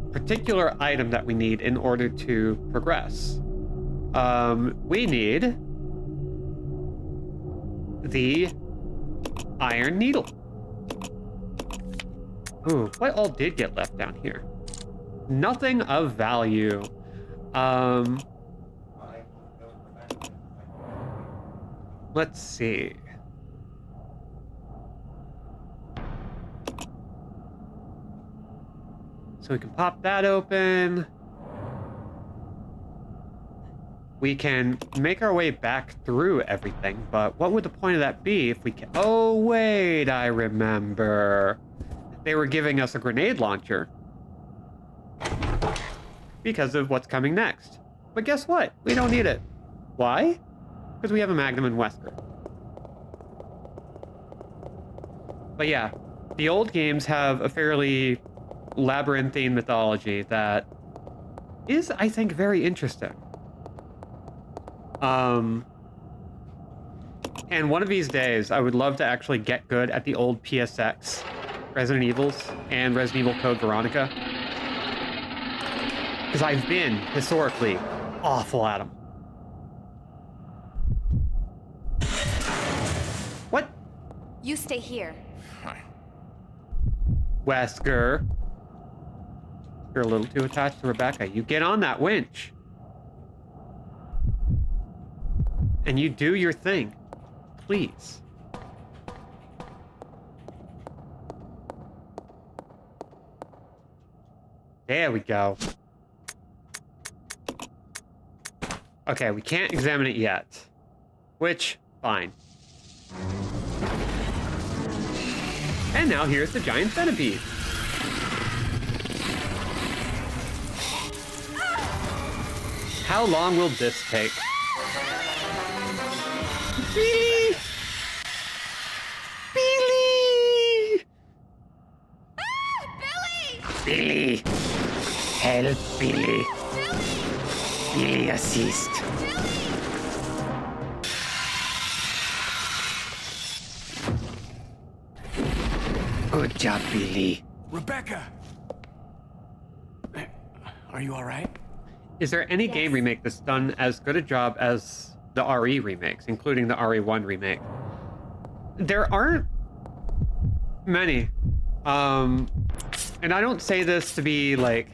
a particular item that we need in order to progress. We need the iron needle. Ooh, what all did get left down here? Nothing of value. Let's see. So we can pop that open. We can make our way back through everything, but what would the point of that be if we can... Oh, wait, I remember. They were giving us a grenade launcher because of what's coming next. But guess what? We don't need it. Why? Because we have a Magnum and Wesker. But yeah, the old games have a fairly labyrinthine mythology that is, I think, very interesting. And one of these days, I would love to actually get good at the old PSX Resident Evils and Resident Evil Code Veronica. Because I've been, historically, awful at them. What? You stay here. Wesker. You're a little too attached to Rebecca. You get on that winch. And you do your thing. Please. There we go. Okay, we can't examine it yet. Which, fine. And now here's the giant centipede. How long will this take? BEELLEEE! BEELLEEE! BEELLEEE! Help, BEELLEEE! BEELLEEE, assist! Good job, BEELLEEE. Rebecca! Are you alright? Is there any game remake that's done as good a job as the RE remakes, including the RE1 remake? There aren't many. And I don't say this to be like...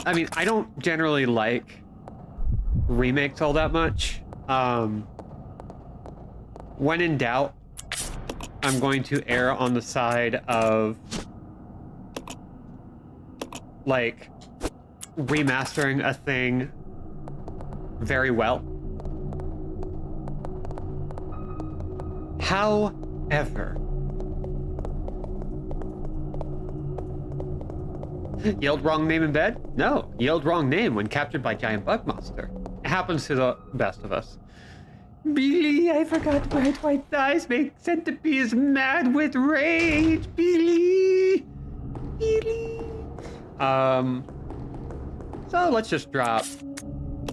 I mean, I don't generally like remakes all that much. When in doubt, I'm going to err on the side of... like... remastering a thing very well. However, yelled wrong name in bed? No, yelled wrong name when captured by giant bug monster. It happens to the best of us. BEELLEEE, I forgot bright white thighs make centipedes mad with rage. BEELLEEE, BEELLEEE. So let's just drop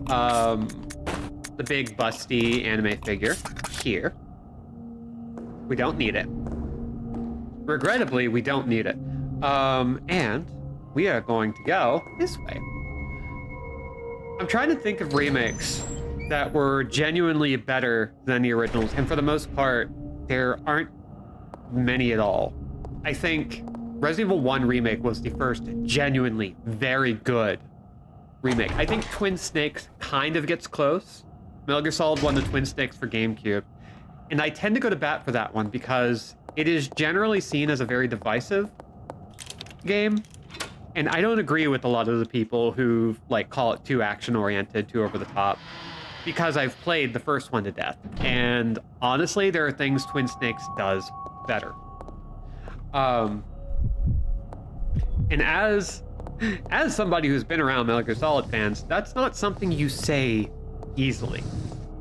the big busty anime figure here. We don't need it. Regrettably, we don't need it. And we are going to go this way. I'm trying to think of remakes that were genuinely better than the originals, and for the most part, there aren't many at all. I think Resident Evil 1 Remake was the first genuinely very good remake. I think Twin Snakes kind of gets close. Metal Gear Solid 1, the Twin Snakes for GameCube. And I tend to go to bat for that one because it is generally seen as a very divisive game. And I don't agree with a lot of the people who like call it too action-oriented, too over the top, because I've played the first one to death. And honestly, there are things Twin Snakes does better. And as somebody who's been around Metal Gear Solid fans, that's not something you say easily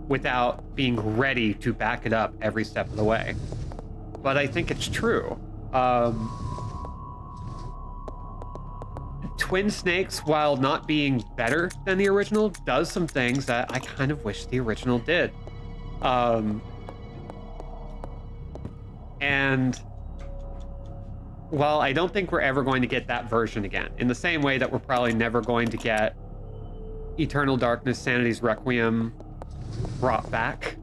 without being ready to back it up every step of the way. But I think it's true. Twin Snakes, while not being better than the original, does some things that I kind of wish the original did. And while I don't think we're ever going to get that version again, in the same way that we're probably never going to get Eternal Darkness Sanity's Requiem brought back,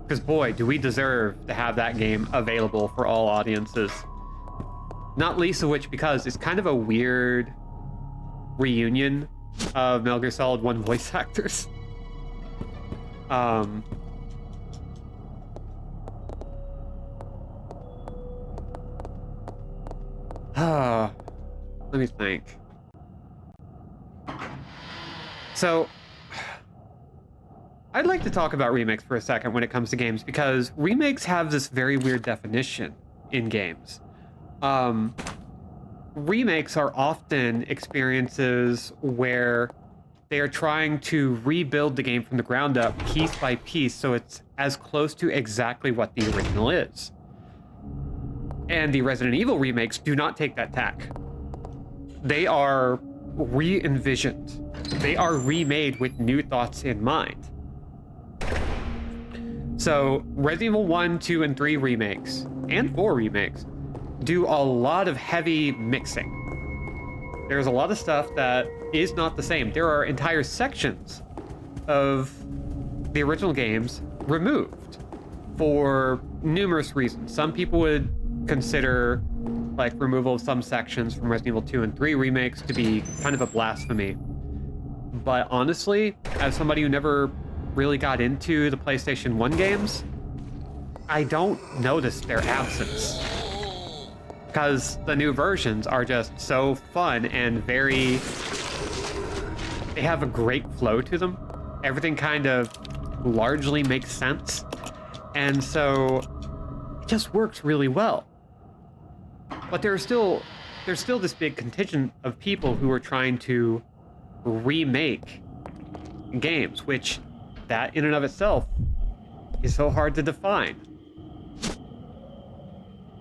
because boy, do we deserve to have that game available for all audiences. Not least of which because it's kind of a weird reunion of Metal Gear Solid 1 voice actors. Let me think. So, I'd like to talk about remakes for a second when it comes to games, because remakes have this very weird definition in games. Remakes are often experiences where they are trying to rebuild the game from the ground up, piece by piece, so it's as close to exactly what the original is. And the Resident Evil remakes do not take that tack. They are re-envisioned. They are remade with new thoughts in mind. So, Resident Evil 1, 2, and 3 remakes, and 4 remakes, do a lot of heavy mixing. There's a lot of stuff that is not the same. There are entire sections of the original games removed for numerous reasons. Some people would consider like removal of some sections from Resident Evil 2 and 3 remakes to be kind of a blasphemy. But honestly, as somebody who never really got into the PlayStation 1 games, I don't notice their absence. Because the new versions are just so fun and they have a great flow to them. Everything kind of largely makes sense. And so it just works really well. But there's still this big contingent of people who are trying to remake games, which that in and of itself is so hard to define.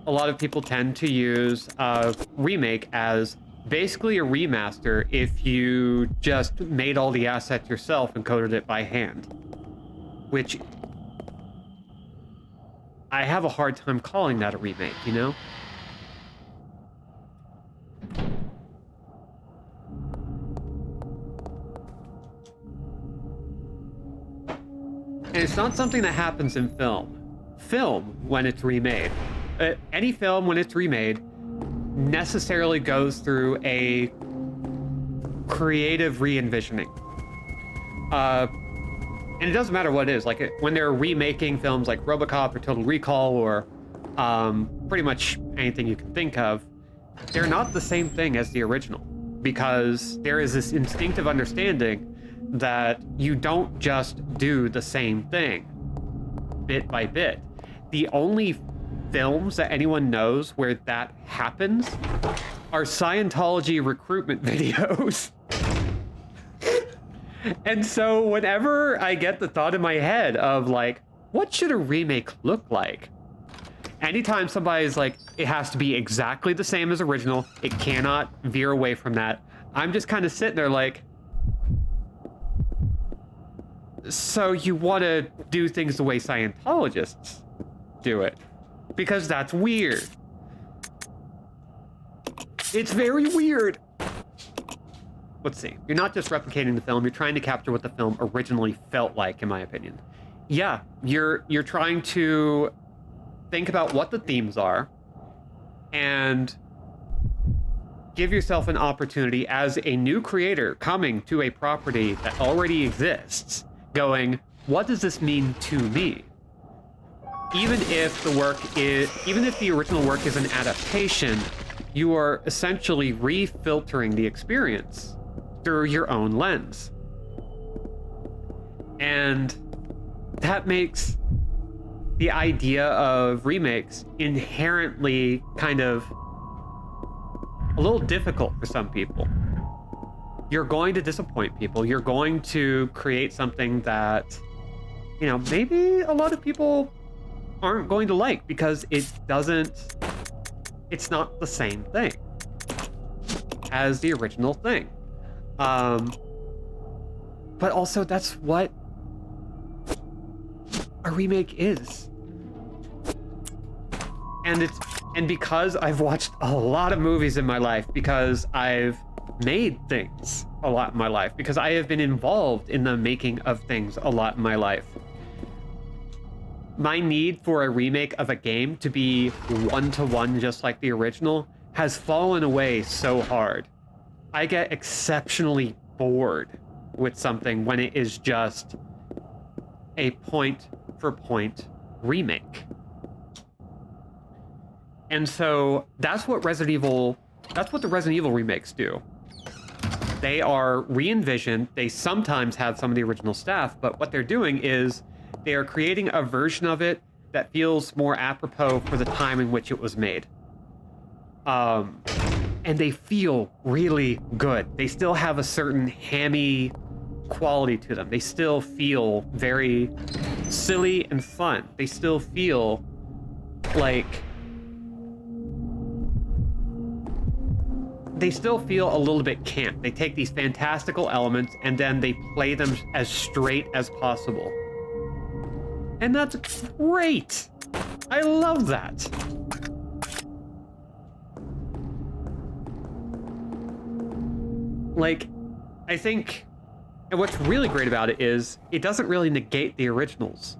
A lot of people tend to use a remake as basically a remaster if you just made all the assets yourself and coded it by hand, which I have a hard time calling that a remake, you know? And it's not something that happens in film. Film, when it's remade, any film when it's remade necessarily goes through a creative re-envisioning. And it doesn't matter what it is. Like when they're remaking films like RoboCop or Total Recall or pretty much anything you can think of, they're not the same thing as the original, because there is this instinctive understanding that you don't just do the same thing bit by bit. The only films that anyone knows where that happens are Scientology recruitment videos. And so whenever I get the thought in my head of like, what should a remake look like? Anytime somebody's like, it has to be exactly the same as original, it cannot veer away from that, I'm just kind of sitting there like, so you want to do things the way Scientologists do it? Because that's weird. It's very weird. Let's see. You're not just replicating the film, you're trying to capture what the film originally felt like, in my opinion. Yeah, you're trying to think about what the themes are and give yourself an opportunity as a new creator coming to a property that already exists, going, what does this mean to me? Even if the original work is an adaptation, you are essentially refiltering the experience through your own lens. And that makes the idea of remakes inherently kind of a little difficult for some people. You're going to disappoint people. You're going to create something that, you know, maybe a lot of people aren't going to like because it's not the same thing. as the original thing. But also that's what a remake is. And because I've watched a lot of movies in my life, because I've made things a lot in my life, because I have been involved in the making of things a lot in my life, my need for a remake of a game to be one-to-one just like the original has fallen away so hard. I get exceptionally bored with something when it is just a point-for-point remake. And so that's what the Resident Evil remakes do. They are re-envisioned. They sometimes have some of the original staff, but what they're doing is they are creating a version of it that feels more apropos for the time in which it was made. And they feel really good. They still have a certain hammy quality to them. They still feel very silly and fun. They still feel like... They still feel a little bit camp. They take these fantastical elements and then they play them as straight as possible. And that's great! I love that! Like, I think, and what's really great about it is, it doesn't really negate the originals.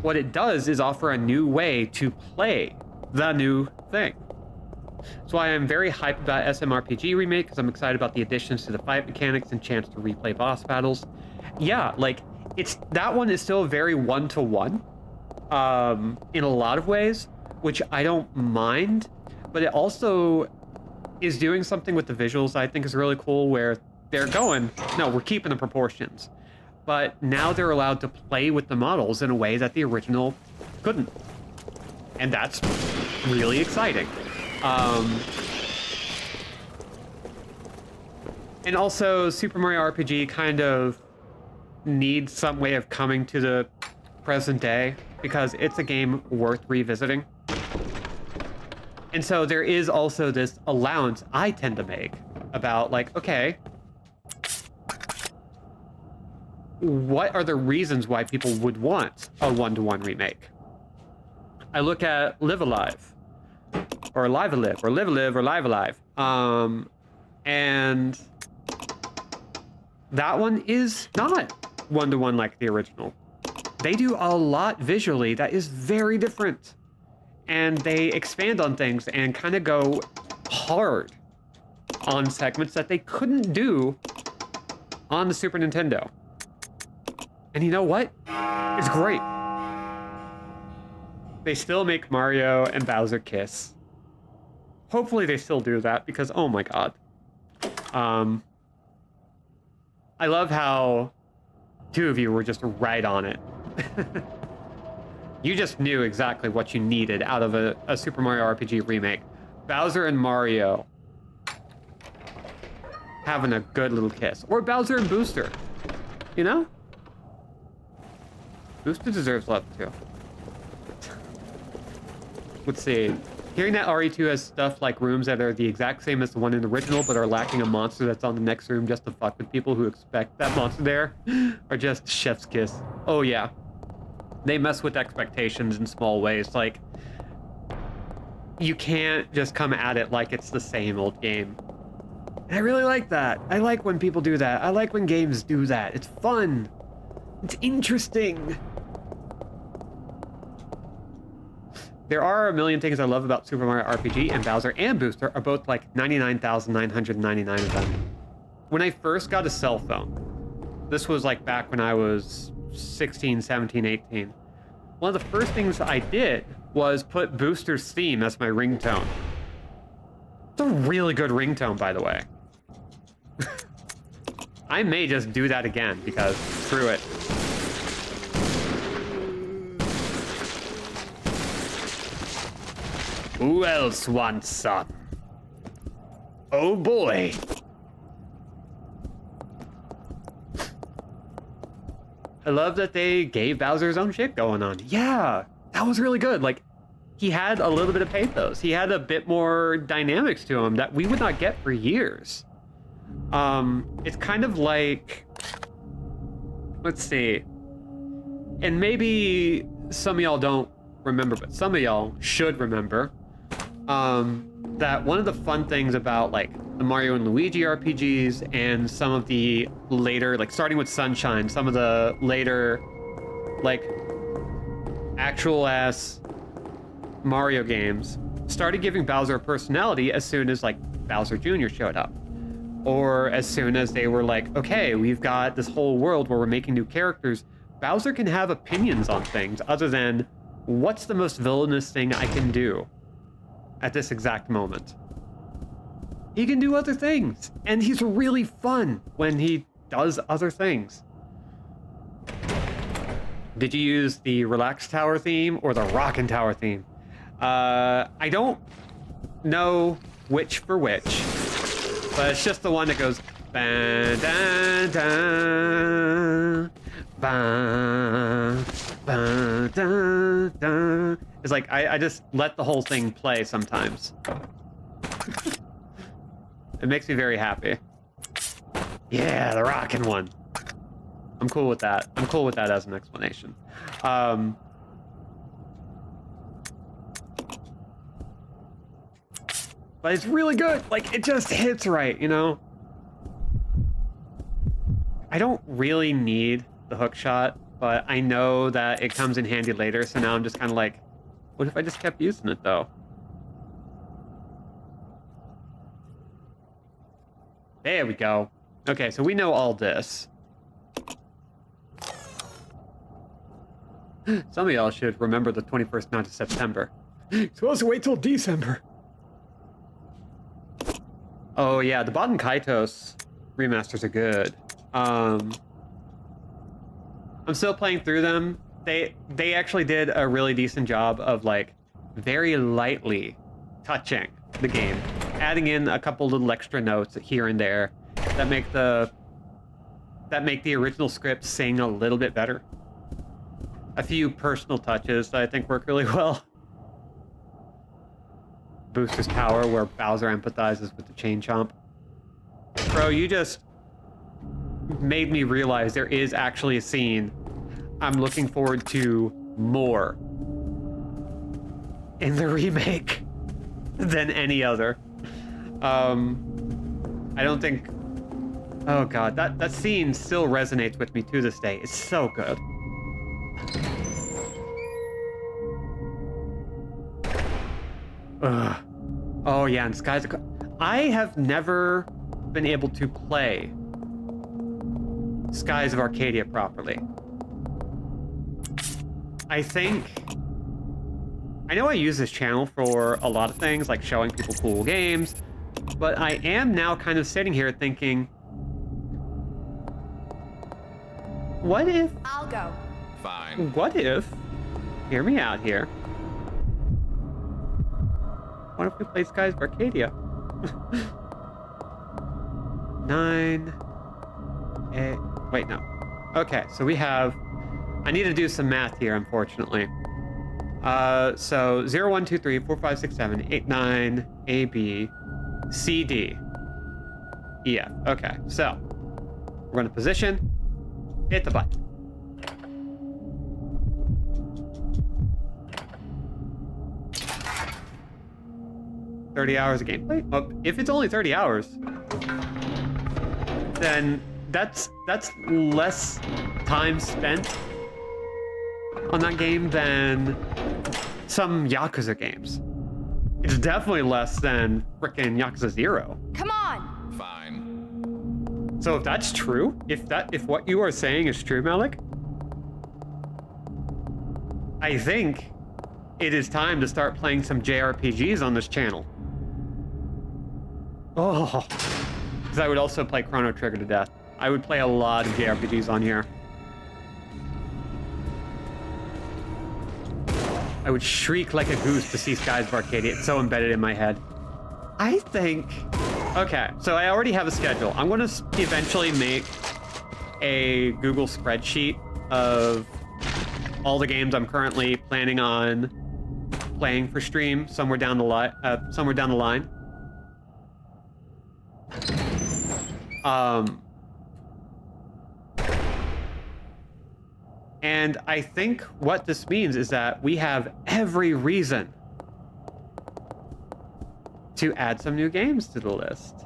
What it does is offer a new way to play the new thing. That's why I'm very hyped about SMRPG Remake, because I'm excited about the additions to the fight mechanics and chance to replay boss battles. Yeah, like, that one is still very one-to-one, in a lot of ways, which I don't mind, but it also is doing something with the visuals I think is really cool, where they're going, no, we're keeping the proportions. But now they're allowed to play with the models in a way that the original couldn't. And that's really exciting. And also, Super Mario RPG kind of needs some way of coming to the present day, because it's a game worth revisiting. And so there is also this allowance I tend to make about, like, okay, what are the reasons why people would want a one-to-one remake? I look at Live Alive, or Live Alive, or Live Alive, or Live Alive. And that one is not one-to-one like the original. They do a lot visually that is very different. And they expand on things and kind of go hard on segments that they couldn't do on the Super Nintendo. And you know what? It's great. They still make Mario and Bowser kiss. Hopefully they still do that, because oh my god. I love how two of you were just right on it. You just knew exactly what you needed out of a Super Mario RPG remake. Bowser and Mario having a good little kiss. Or Bowser and Booster. You know? Booster deserves love too. Let's see. Hearing that RE2 has stuff like rooms that are the exact same as the one in the original, but are lacking a monster that's on the next room just to fuck with people who expect that monster there, are just chef's kiss. Oh yeah. They mess with expectations in small ways. Like, you can't just come at it like it's the same old game. And I really like that. I like when people do that. I like when games do that. It's fun. It's interesting. There are a million things I love about Super Mario RPG, and Bowser and Booster are both like 99,999 of them. When I first got a cell phone, this was like back when I was 16, 17, 18. One of the first things I did was put Booster's theme as my ringtone. It's a really good ringtone, by the way. I may just do that again, because screw it. Who else wants some? Oh boy. I love that they gave Bowser his own shit going on. Yeah, that was really good. Like, he had a little bit of pathos. He had a bit more dynamics to him that we would not get for years. It's kind of like, let's see, and maybe some of y'all don't remember, but some of y'all should remember, that one of the fun things about like the Mario and Luigi RPGs and some of the later, like starting with Sunshine, some of the later like actual ass Mario games started giving Bowser a personality as soon as like Bowser Jr. showed up. Or as soon as they were like, okay, we've got this whole world where we're making new characters. Bowser can have opinions on things other than, what's the most villainous thing I can do at this exact moment? He can do other things, and he's really fun when he does other things. Did you use the Relax Tower theme or the Rockin' Tower theme? I don't know which for which, but it's just the one that goes ba da da ba ba da da. It's like I just let the whole thing play sometimes. It makes me very happy. Yeah, the rockin' one. I'm cool with that. I'm cool with that as an explanation. But it's really good. Like, it just hits right, you know? I don't really need the hook shot, but I know that it comes in handy later, so now I'm just kind of like, what if I just kept using it, though? There we go. Okay, so we know all this. Some of y'all should remember the 21st night of September. Supposed to wait till December. Oh yeah, the Baden Kaitos remasters are good. I'm still playing through them. They actually did a really decent job of like very lightly touching the game, adding in a couple little extra notes here and there that make the original script sing a little bit better. A few personal touches that I think work really well. Booster's power, where Bowser empathizes with the chain chomp. Bro, you just made me realize there is actually a scene I'm looking forward to more in the remake than any other. I don't think... Oh god, that scene still resonates with me to this day. It's so good. Ugh. Oh yeah, and Skies of... I have never been able to play Skies of Arcadia properly. I think... I know I use this channel for a lot of things, like showing people cool games, but I am now kind of sitting here thinking, what if... I'll go. Fine. What if... Hear me out here. What if we play Skies of Arcadia? 9... 8... Wait, no. Okay, so we have... I need to do some math here, unfortunately. So 0, 1, 2, 3, 4, 5, 6, 7, 8, 9, A, B, C, D, E, F. Okay, so we're going to position, hit the button. $30 hours of gameplay? Well, if it's only 30 hours, then that's less time spent on that game than some Yakuza games. It's definitely less than frickin' Yakuza 0. Come on! Fine. So if that's true, if what you are saying is true, Malik, I think it is time to start playing some JRPGs on this channel. Oh, because I would also play Chrono Trigger to death. I would play a lot of JRPGs on here. I would shriek like a goose to see Skies of Arcadia. It's so embedded in my head. I think... Okay, so I already have a schedule. I'm going to eventually make a Google spreadsheet of all the games I'm currently planning on playing for stream somewhere down the line. And I think what this means is that we have every reason to add some new games to the list.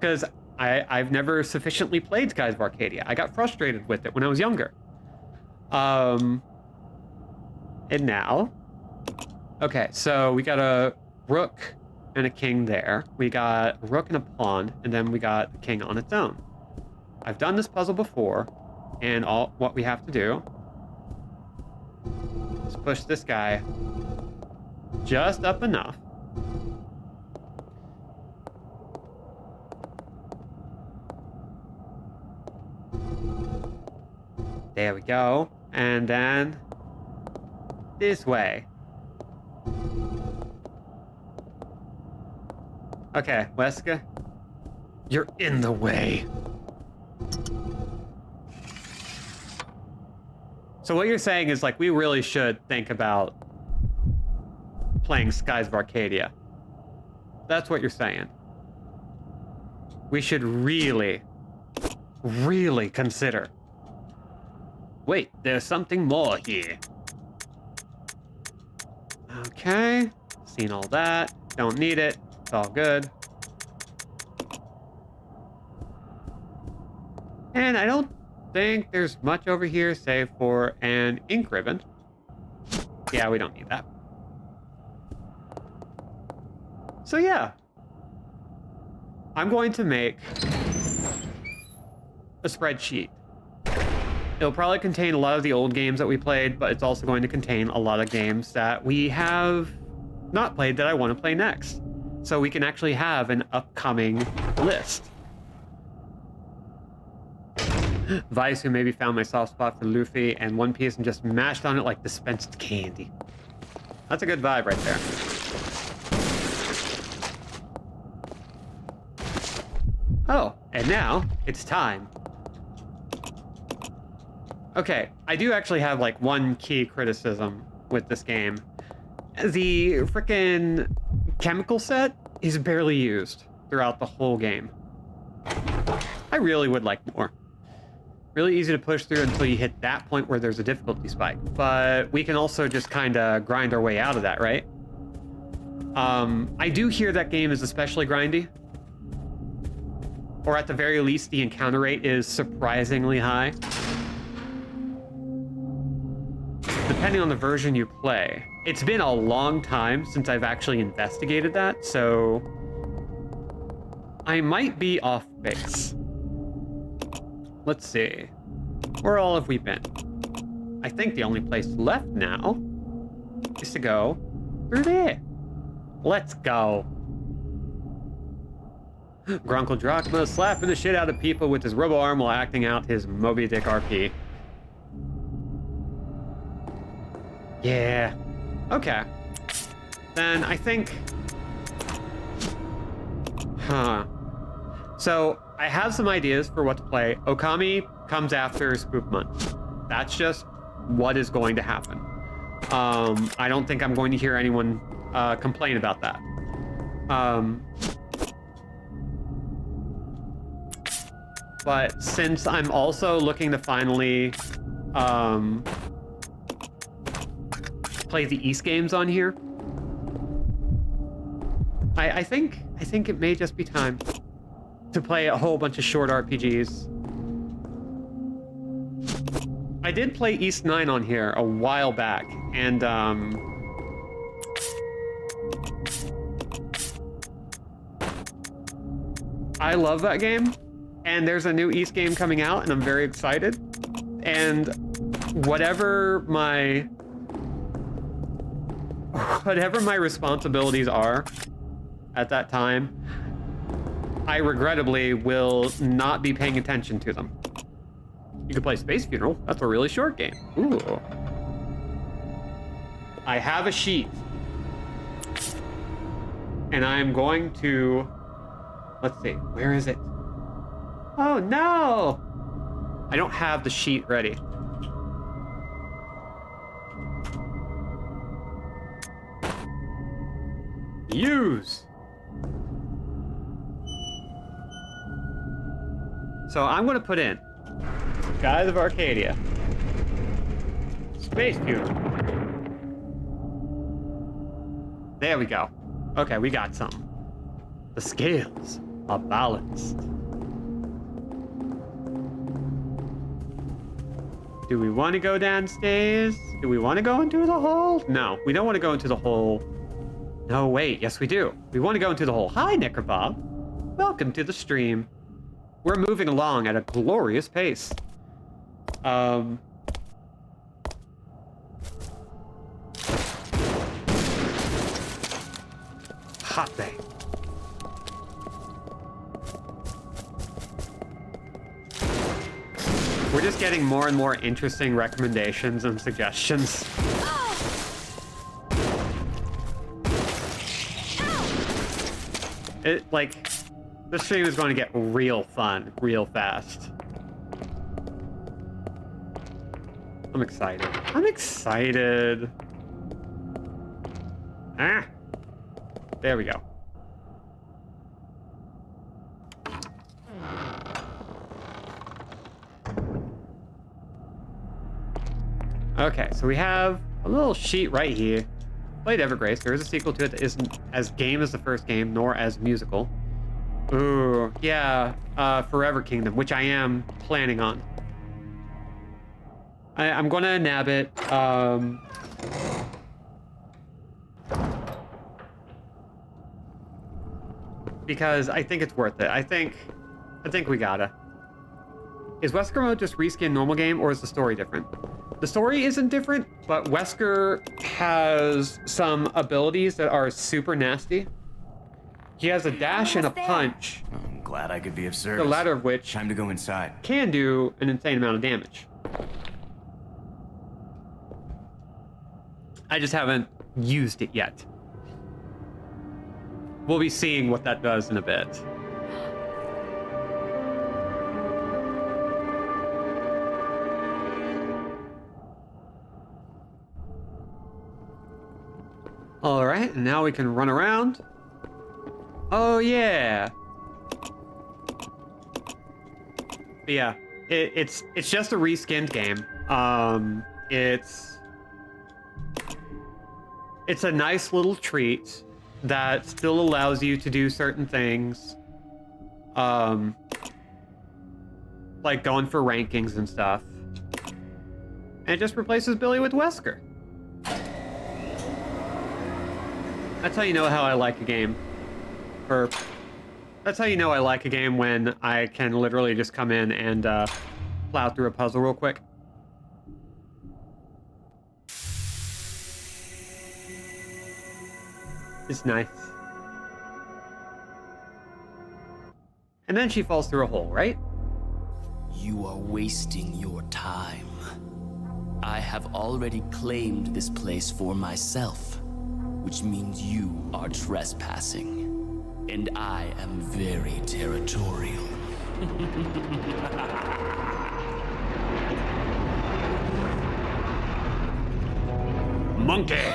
Because I've never sufficiently played Skies of Arcadia. I got frustrated with it when I was younger. And now... Okay, so we got a rook and a king there. We got a rook and a pawn, and then we got the king on its own. I've done this puzzle before, and what we have to do is push this guy just up enough. There we go. And then this way. Okay, Wesker, you're in the way. So what you're saying is, like, we really should think about playing Skies of Arcadia. That's what you're saying. We should really, really consider. Wait, there's something more here. Okay, seen all that. Don't need it. It's all good. And I don't think there's much over here save for an ink ribbon. Yeah, we don't need that. So yeah, I'm going to make a spreadsheet. It'll probably contain a lot of the old games that we played, but it's also going to contain a lot of games that we have not played that I want to play next. So we can actually have an upcoming list. Vice, who maybe found my soft spot for Luffy and One Piece and just mashed on it like dispensed candy. That's a good vibe right there. Oh, and now it's time. Okay, I do actually have like one key criticism with this game. The frickin' chemical set is barely used throughout the whole game. I really would like more. Really easy to push through until you hit that point where there's a difficulty spike. But we can also just kind of grind our way out of that, right? I do hear that game is especially grindy. Or at the very least, the encounter rate is surprisingly high. Depending on the version you play. It's been a long time since I've actually investigated that, so I might be off base. Let's see. Where all have we been? I think the only place left now is to go through there. Let's go. Grunkle Drachma slapping the shit out of people with his robo arm while acting out his Moby Dick RP. Yeah. Okay. Then I think... So, I have some ideas for what to play. Okami comes after Spook Month. That's just what is going to happen. I don't think I'm going to hear anyone complain about that. But since I'm also looking to finally play the East games on here, I think it may just be time to play a whole bunch of short RPGs. I did play East 9 on here a while back, and I love that game, and there's a new East game coming out, and I'm very excited. And whatever my responsibilities are at that time, I regrettably will not be paying attention to them. You can play Space Funeral. That's a really short game. Ooh. I have a sheet. And I'm going to... Let's see. Where is it? Oh, no! I don't have the sheet ready. Use. So I'm going to put in Skies of Arcadia. Space fuel. There we go. Okay, we got something. The scales are balanced. Do we want to go downstairs? Do we want to go into the hole? No, we don't want to go into the hole. No, wait. Yes, we do. We want to go into the hole. Hi, Knickerbob. Welcome to the stream. We're moving along at a glorious pace. Hot day. We're just getting more and more interesting recommendations and suggestions. It, like, this stream is going to get real fun, real fast. I'm excited. I'm excited. Ah! There we go. Okay, so we have a little sheet right here. Played Evergrace. There is a sequel to it that isn't as game as the first game, nor as musical. Ooh, yeah, Forever Kingdom, which I am planning on. I'm gonna nab it. Because I think it's worth it. I think we gotta. Is Wesker mode just reskin normal game, or is the story different? The story isn't different, but Wesker has some abilities that are super nasty. He has a dash and a punch. I'm glad I could be of service. The latter of which time to go inside. Can do an insane amount of damage. I just haven't used it yet. We'll be seeing what that does in a bit. All right, and now we can run around. Oh yeah. But yeah, it's just a reskinned game. It's a nice little treat that still allows you to do certain things. Like going for rankings and stuff. And it just replaces Billy with Wesker. That's how you know how I like a game. Or that's how you know I like a game, when I can literally just come in and plow through a puzzle real quick. It's nice. And then she falls through a hole, right? You are wasting your time. I have already claimed this place for myself, which means you are trespassing. And I am very territorial. Monkey!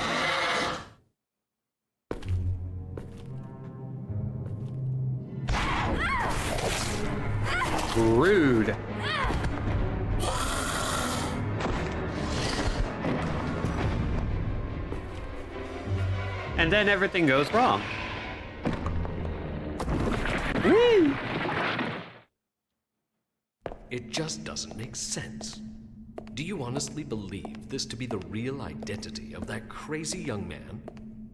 Rude. And then everything goes wrong. Whee! It just doesn't make sense. Do you honestly believe this to be the real identity of that crazy young man?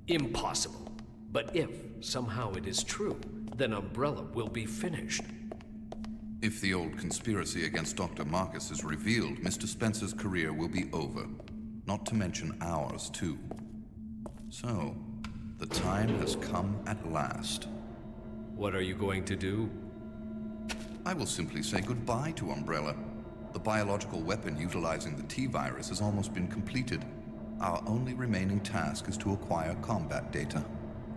Impossible. But if somehow it is true, then Umbrella will be finished. If the old conspiracy against Dr. Marcus is revealed, Mr. Spencer's career will be over. Not to mention ours, too. So, the time has come at last. What are you going to do? I will simply say goodbye to Umbrella. The biological weapon utilizing the T-virus has almost been completed. Our only remaining task is to acquire combat data.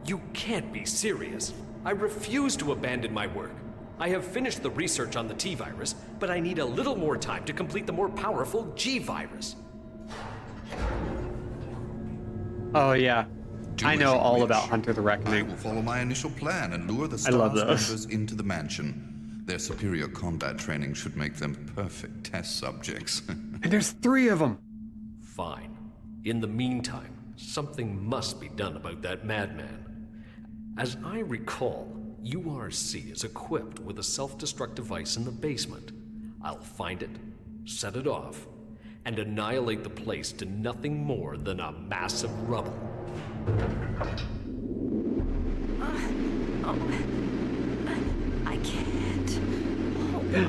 You can't be serious. I refuse to abandon my work. I have finished the research on the T-virus, but I need a little more time to complete the more powerful G-virus. Oh yeah. I know all about Hunter the Reckoning. I will follow my initial plan and lure the I love STARS those. members into the mansion. Their superior combat training should make them perfect test subjects. And there's 3 of them. Fine. In the meantime, something must be done about that madman. As I recall, URC is equipped with a self-destruct device in the basement. I'll find it, set it off, and annihilate the place to nothing more than a mass of rubble. I can't.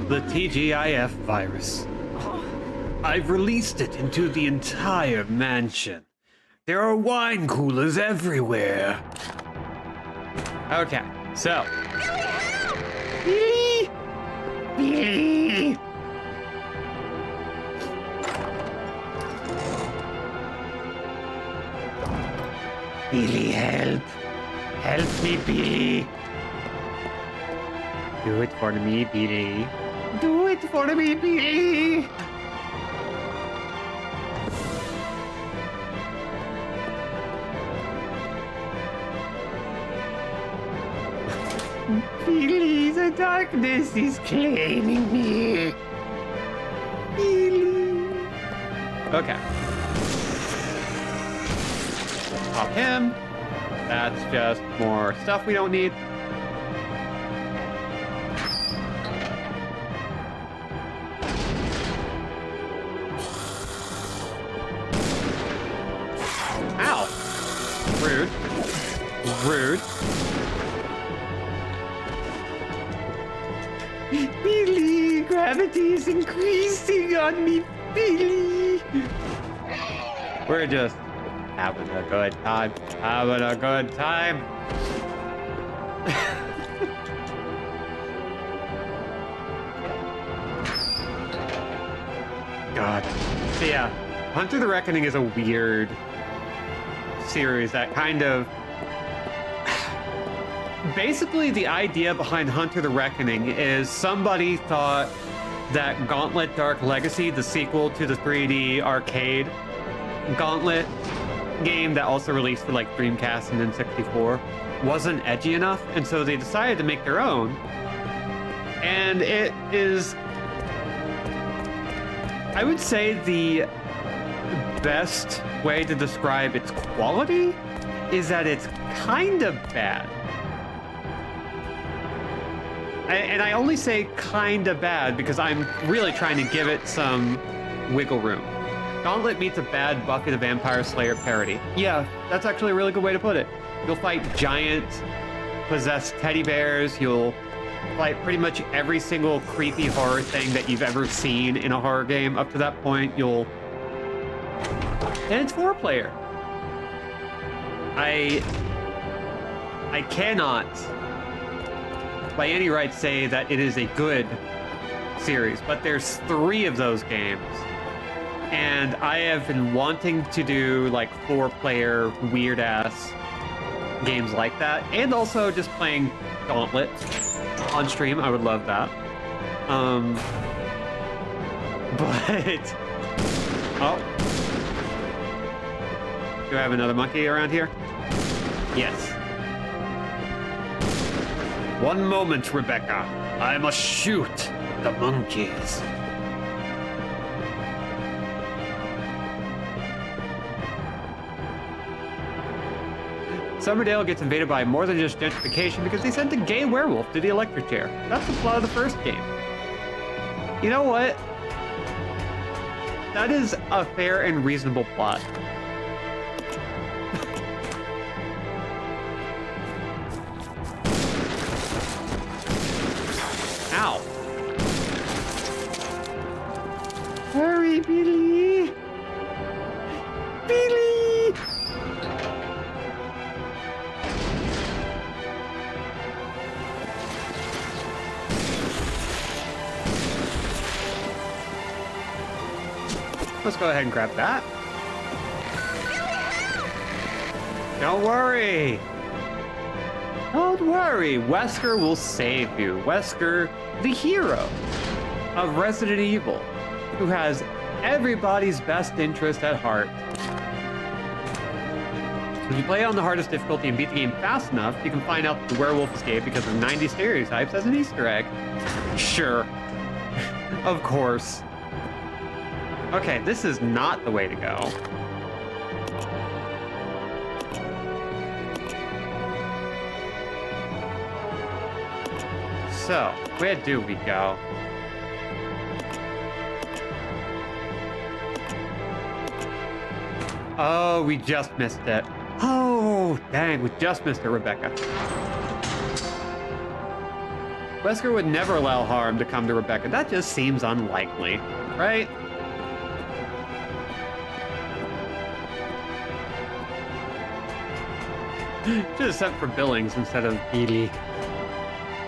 The TGIF virus. I've released it into the entire mansion. There are wine coolers everywhere. Okay, so. Beelleee! Beelleee! Beelleee, help! Help me, Beelleee! Do it for me, Beelleee. Do it for me, Beelleee! Beelleee, the darkness is claiming me. Beelleee. Okay. Pop him. That's just more stuff we don't need. Ow. Rude. Rude. Beelleee, gravity is increasing on me, Beelleee. We're just having a good time. Having a good time. God. So yeah, Hunter the Reckoning is a weird series that kind of... Basically, the idea behind Hunter the Reckoning is somebody thought that Gauntlet Dark Legacy, the sequel to the 3D arcade Gauntlet game that also released for like Dreamcast and N64, wasn't edgy enough, and so they decided to make their own. And it is, I would say, the best way to describe its quality is that it's kind of bad. And I only say kinda bad because I'm really trying to give it some wiggle room. Gauntlet meets a bad Buffy the Vampire Slayer parody. Yeah, that's actually a really good way to put it. You'll fight giant, possessed teddy bears. You'll fight pretty much every single creepy horror thing that you've ever seen in a horror game up to that point. And it's 4-player. I cannot by any right say that it is a good series, but there's 3 of those games, and I have been wanting to do like 4-player weird ass games like that, and also just playing Gauntlet on stream. I would love that. But oh, do I have another monkey around here? Yes. One moment, Rebecca. I must shoot the monkeys. Summerdale gets invaded by more than just gentrification because they sent a gay werewolf to the electric chair. That's the plot of the first game. You know what? That is a fair and reasonable plot. Ow. Hurry, Beelleee. Beelleee. Let's go ahead and grab that. Don't worry. Don't worry. Wesker will save you. Wesker, the hero of Resident Evil, who has everybody's best interest at heart. If you play on the hardest difficulty and beat the game fast enough, you can find out the werewolf escaped because of 90 stereotypes as an Easter egg. Sure. Of course. Okay, this is not the way to go. So, where do we go? Oh, we just missed it. Oh, dang, we just missed it, Rebecca. Wesker would never allow harm to come to Rebecca. That just seems unlikely, right? Should have sent for Billings instead of BEELLEEE.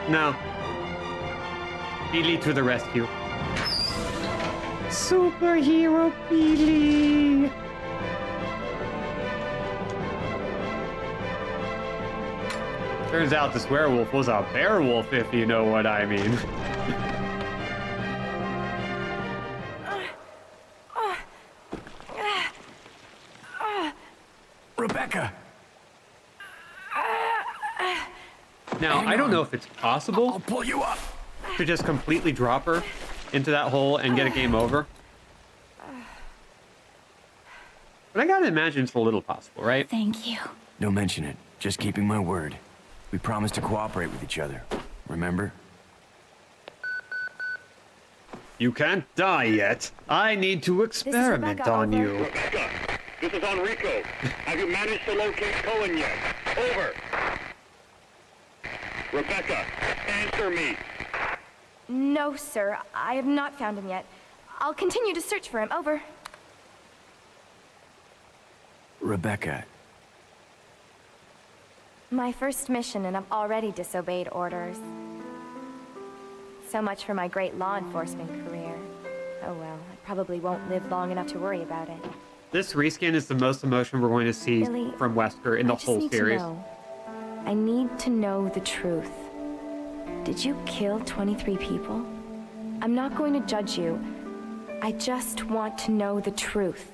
No. BEELLEEE to the rescue. Superhero BEELLEEE! Turns out this werewolf was a bearwolf, if you know what I mean. Rebecca! Now, I don't know if it's possible I'll pull you up. to just completely drop her into that hole and get a game over. But I gotta imagine it's a little possible, right? Thank you. Don't mention it. Just keeping my word. We promised to cooperate with each other. Remember? You can't die yet. I need to experiment Rebecca, on over. you. Rebecca, this is Enrico. Have you managed to locate Cohen yet? Over. Rebecca, answer me. No, sir. I have not found him yet. I'll continue to search for him. Over. Rebecca, My first mission, and I've already disobeyed orders. So much for my great law enforcement career. Oh well, I probably won't live long enough to worry about it. This reskin is the most emotion we're going to see Billy, from Wesker in the I just whole need series. To know. I need to know the truth. Did you kill 23 people? I'm not going to judge you. I just want to know the truth.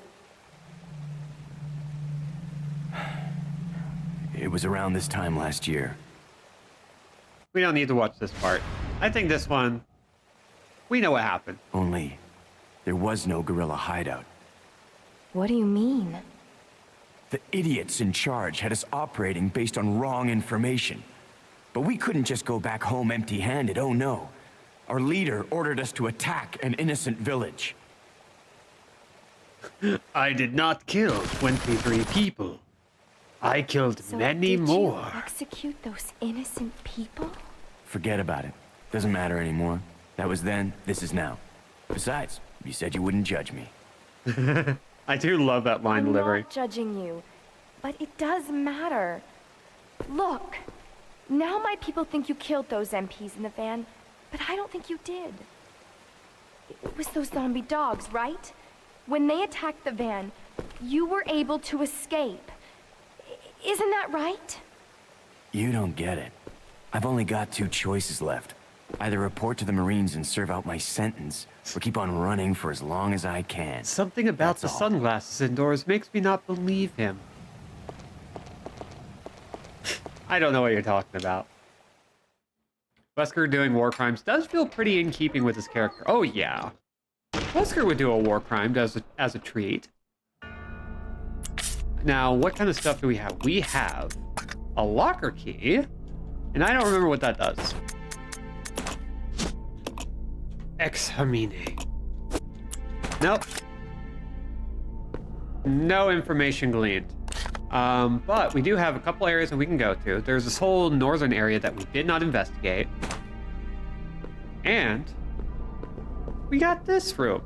it was around this time last year. We don't need to watch this part. I think this one, we know what happened. Only, there was no guerrilla hideout. What do you mean? The idiots in charge had us operating based on wrong information. But we couldn't just go back home empty-handed, oh no. Our leader ordered us to attack an innocent village. I did not kill 23 people. I killed many did more. You execute those innocent people? Forget about it. Doesn't matter anymore. That was then, this is now. Besides, you said you wouldn't judge me. I do love that line delivery. I'm not judging you, but it does matter. Look, now my people think you killed those MPs in the van, but I don't think you did. It was those zombie dogs, right? When they attacked the van, you were able to escape. Isn't that right? You don't get it. I've only got two choices left. Either report to the Marines and serve out my sentence, or keep on running for as long as I can. Something about That's the all. sunglasses indoors makes me not believe him. I don't know what you're talking about. Wesker doing war crimes does feel pretty in keeping with his character. Oh yeah. Wesker would do a war crime as a treat. Now, what kind of stuff do we have? We have a locker key, and I don't remember what that does. Examine. Nope. No information gleaned. But we do have a couple areas that we can go to. There's this whole northern area that we did not investigate. And we got this room.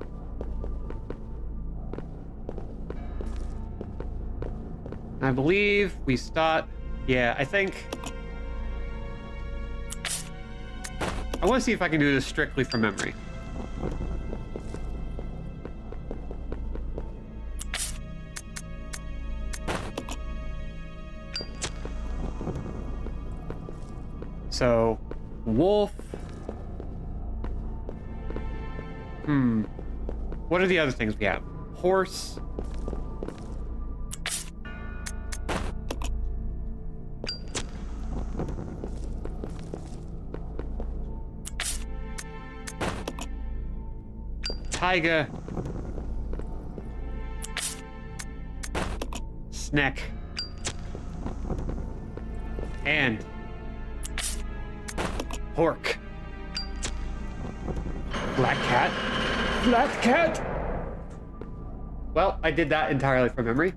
I believe we start... Yeah, I think... I want to see if I can do this strictly from memory. So, wolf. What are the other things we have? Horse. tiger. Snack. And pork. Black cat. Flat cat. Well, I did that entirely from memory.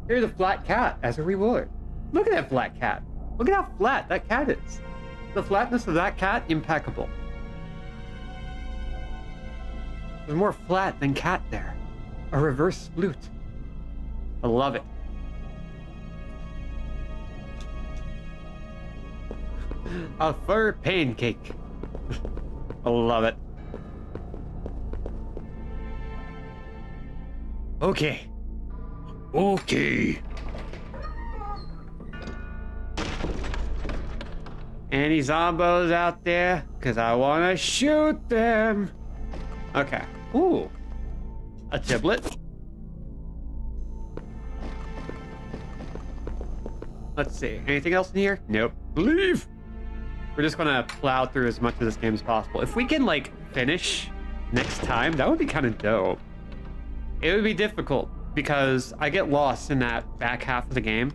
Here's a flat cat as a reward. Look at that flat cat. Look at how flat that cat is. The flatness of that cat, impeccable. There's more flat than cat there. A reverse flute. I love it. A fur pancake. I love it. Okay. Okay. Any zombos out there? Because I want to shoot them. Okay. Ooh. A tablet. Let's see. Anything else in here? Nope. Leave. We're just gonna plow through as much of this game as possible. If we can, like, finish next time, that would be kind of dope. It would be difficult because I get lost in that back half of the game.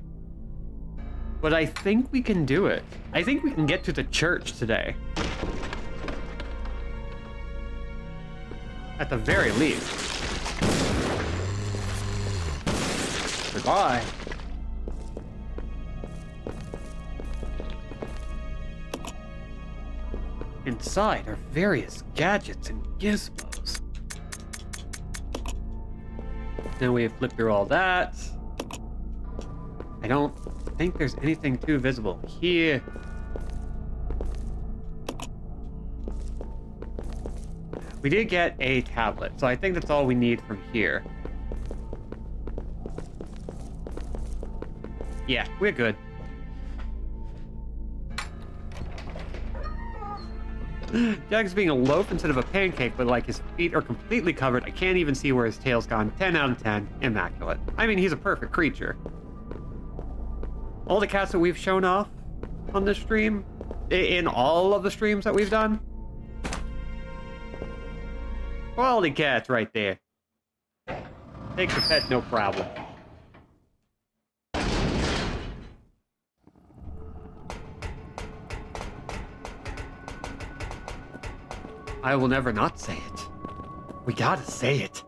But I think we can do it. I think we can get to the church today. At the very least. Goodbye. Inside are various gadgets and gizmos. Then we flip through all that. I don't think there's anything too visible here. We did get a tablet, so I think that's all we need from here. Yeah, we're good. Jack's being a loaf instead of a pancake, but like his feet are completely covered. I can't even see where his tail's gone. 10 out of 10. Immaculate. I mean, he's a perfect creature. All the cats that we've shown off on this stream, in all of the streams that we've done, quality cats right there. Take the pet, no problem. I will never not say it. We gotta say it.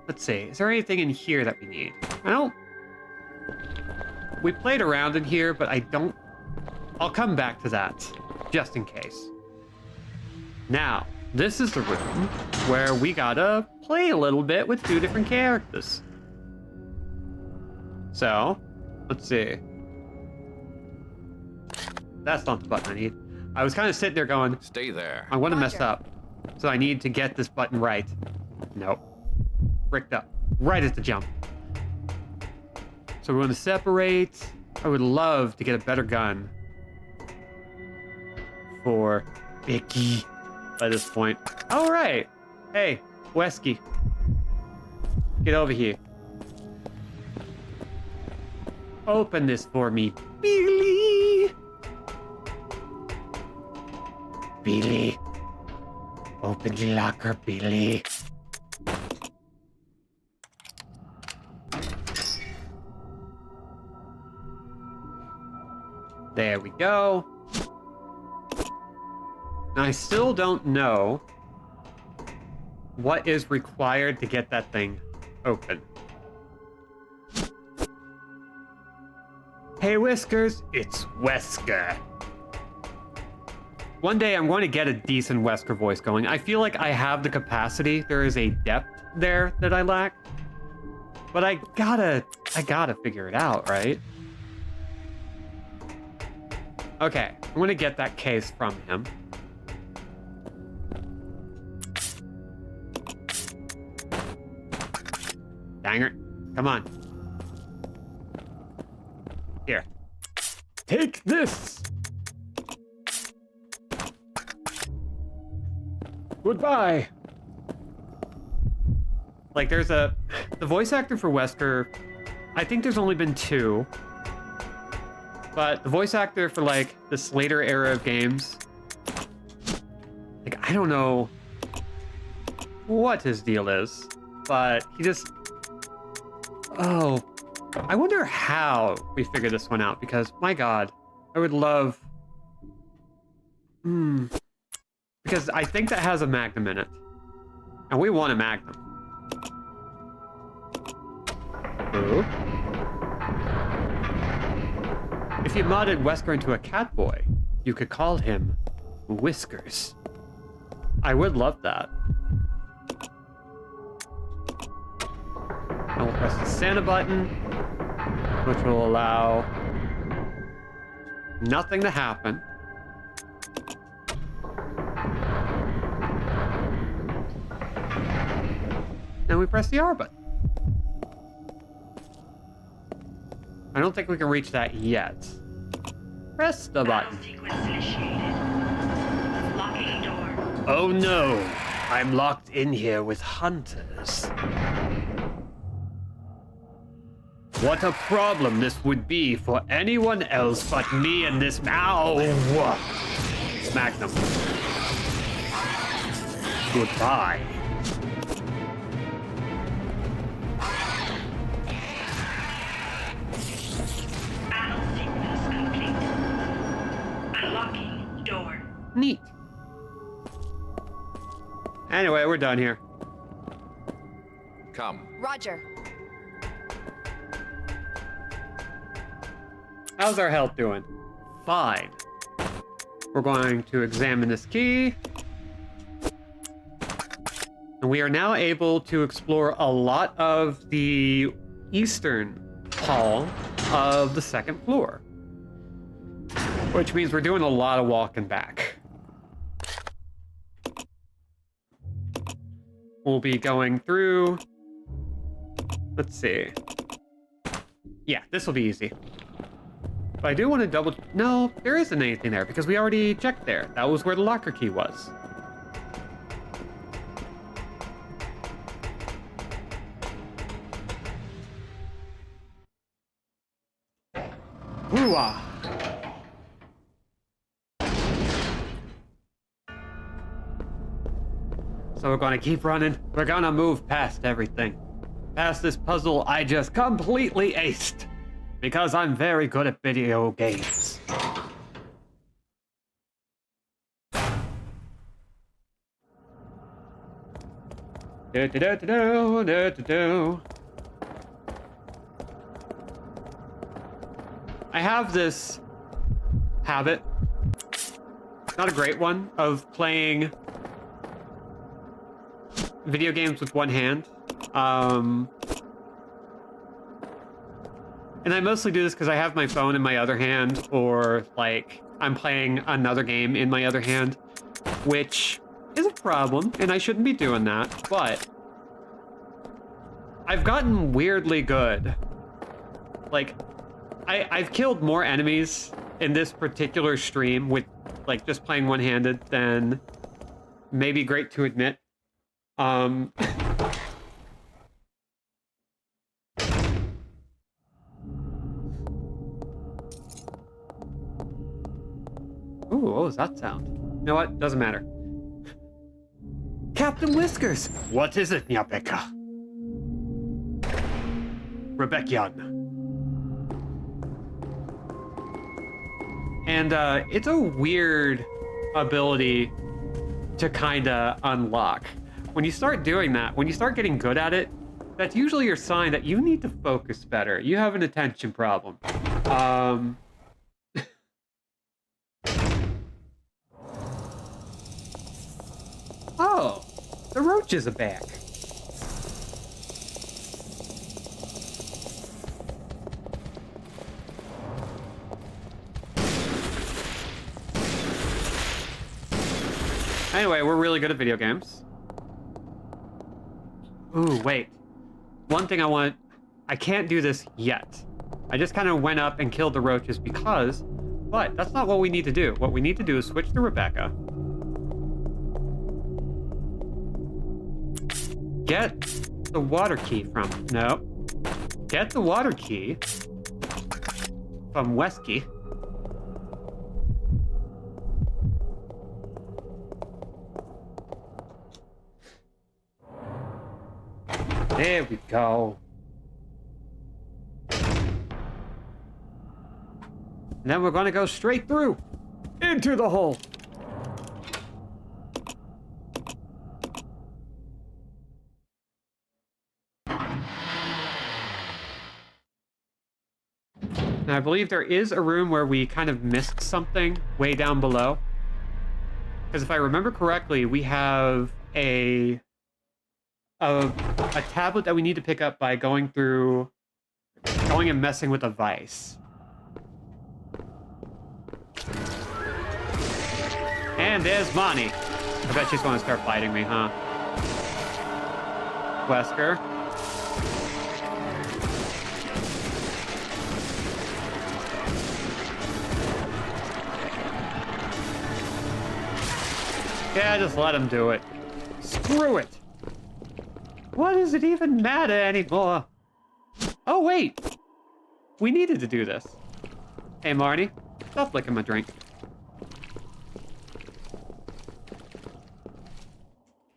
Let's see, is there anything in here that we need? I don't... We played around in here, but I don't... I'll come back to that, just in case. Now, this is the room where we gotta play a little bit with two different characters. So, let's see. That's not the button I need. I was kind of sitting there going, stay there. I'm gonna mess up. So I need to get this button right. Nope. Bricked up. Right at the jump. So we're gonna separate. I would love to get a better gun for Vicky by this point. All right. Hey, Wesker. Get over here. Open this for me, BEELLEEE. BEELLEEE. Open the locker, BEELLEEE. There we go. Now, I still don't know what is required to get that thing open. Hey, Whiskers, it's Wesker. One day I'm going to get a decent Wesker voice going. I feel like I have the capacity. There is a depth there that I lack. But I gotta figure it out, right? Okay, I'm gonna get that case from him. Dang it. Come on. Here. Take this! Goodbye! Like, there's the voice actor for Wesker, I think there's only been 2. But the voice actor for, like, this later era of games, like, I don't know what his deal is, but he just... Oh, I wonder how we figure this one out, because, my god, I would love... Because I think that has a Magnum in it. And we want a Magnum. Ooh. If you modded Wesker into a cat boy, you could call him Whiskers. I would love that. I will press the Santa button, which will allow nothing to happen. And we press the R button. I don't think we can reach that yet. Press the button. Oh no! I'm locked in here with hunters. What a problem this would be for anyone else but me and this... Ow! Magnum. Goodbye. Neat. Anyway, we're done here. Come. Roger. How's our health doing? Fine. We're going to examine this key. And we are now able to explore a lot of the eastern hall of the second floor. Which means we're doing a lot of walking back. We'll be going through... Let's see. Yeah, this will be easy. But I do want to double... No, there isn't anything there because we already checked there. That was where the locker key was. Woo-ah. So we're gonna keep running. We're gonna move past everything. Past this puzzle I just completely aced. Because I'm very good at video games. I have this habit, not a great one, of playing video games with one hand. And I mostly do this because I have my phone in my other hand, or like I'm playing another game in my other hand, which is a problem, and I shouldn't be doing that, but I've gotten weirdly good. Like, I've killed more enemies in this particular stream with like just playing one-handed than maybe great to admit. Ooh, what was that sound? You know what? Doesn't matter. Captain Whiskers! What is it, Rebecca? Rebecca. And it's a weird ability to kinda unlock. When you start doing that, when you start getting good at it, that's usually your sign that you need to focus better. You have an attention problem. Oh, the roaches are back. Anyway, we're really good at video games. Ooh, wait. One thing I can't do this yet. I just kind of went up and killed the roaches because, but that's not what we need to do. What we need to do is switch to Rebecca. Get the water key from, no. Get the water key from Wesker. There we go. And then we're going to go straight through into the hole. Now, I believe there is a room where we kind of missed something way down below. Because if I remember correctly, we have a tablet that we need to pick up by going and messing with a vice. And there's Monty. I bet she's going to start fighting me, huh? Wesker. Yeah, just let him do it. Screw it. What does it even matter anymore? Oh, wait. We needed to do this. Hey, Marty. Stop licking my drink.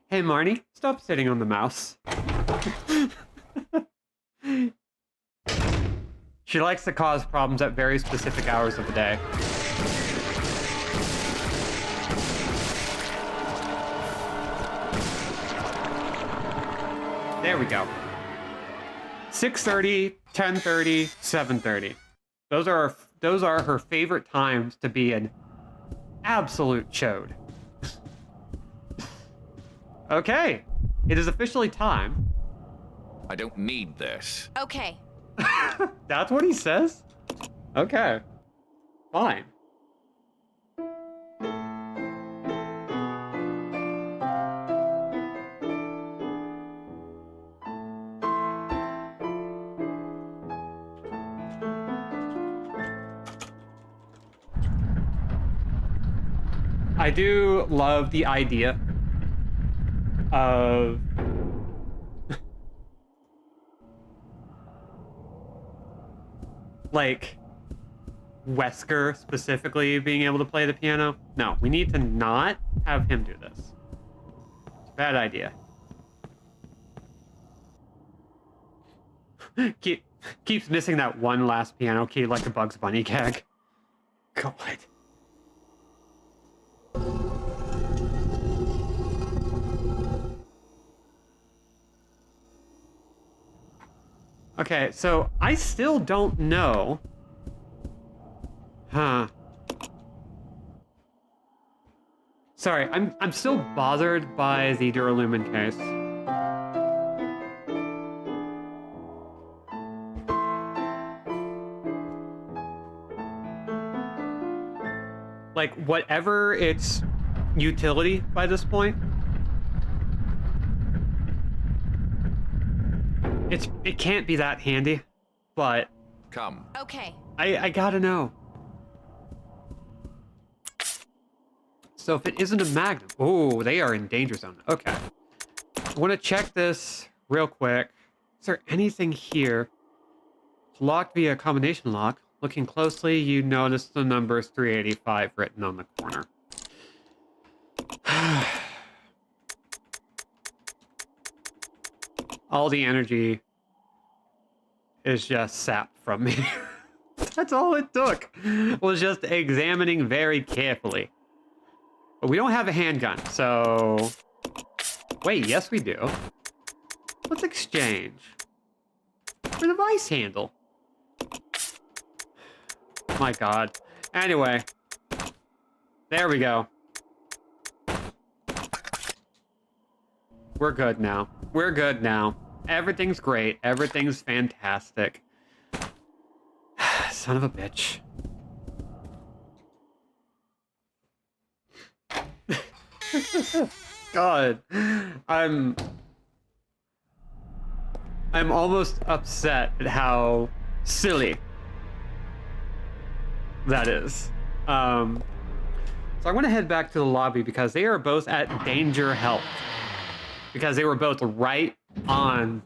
Hey, Marty. Stop sitting on the mouse. She likes to cause problems at very specific hours of the day. There we go. 6:30, 10:30, 7:30. Those are her favorite times to be an absolute chode. Okay, it is officially time. I don't need this. Okay. That's what he says? Okay. Fine. I do love the idea of like Wesker specifically being able to play the piano. No, we need to not have him do this. It's a bad idea. Keeps missing that one last piano key like a Bugs Bunny gag. God. Okay, so I still don't know. Huh. Sorry, I'm still bothered by the Duralumin case. Like, whatever its utility by this point, it can't be that handy, but... Come. Okay. I gotta know. So if it isn't a Magnum... Oh, they are in danger zone. Okay. I want to check this real quick. Is there anything here? It's locked via combination lock. Looking closely, you notice the number 385 written on the corner. All the energy is just sapped from me. That's all it took. Was just examining very carefully. But we don't have a handgun, so... Wait, yes we do. Let's exchange. For the vice handle. My God. Anyway. There we go. We're good now. We're good now. Everything's great. Everything's fantastic. Son of a bitch. God. I'm almost upset at how silly that is. So I want to head back to the lobby because they are both at danger health. Because they were both right on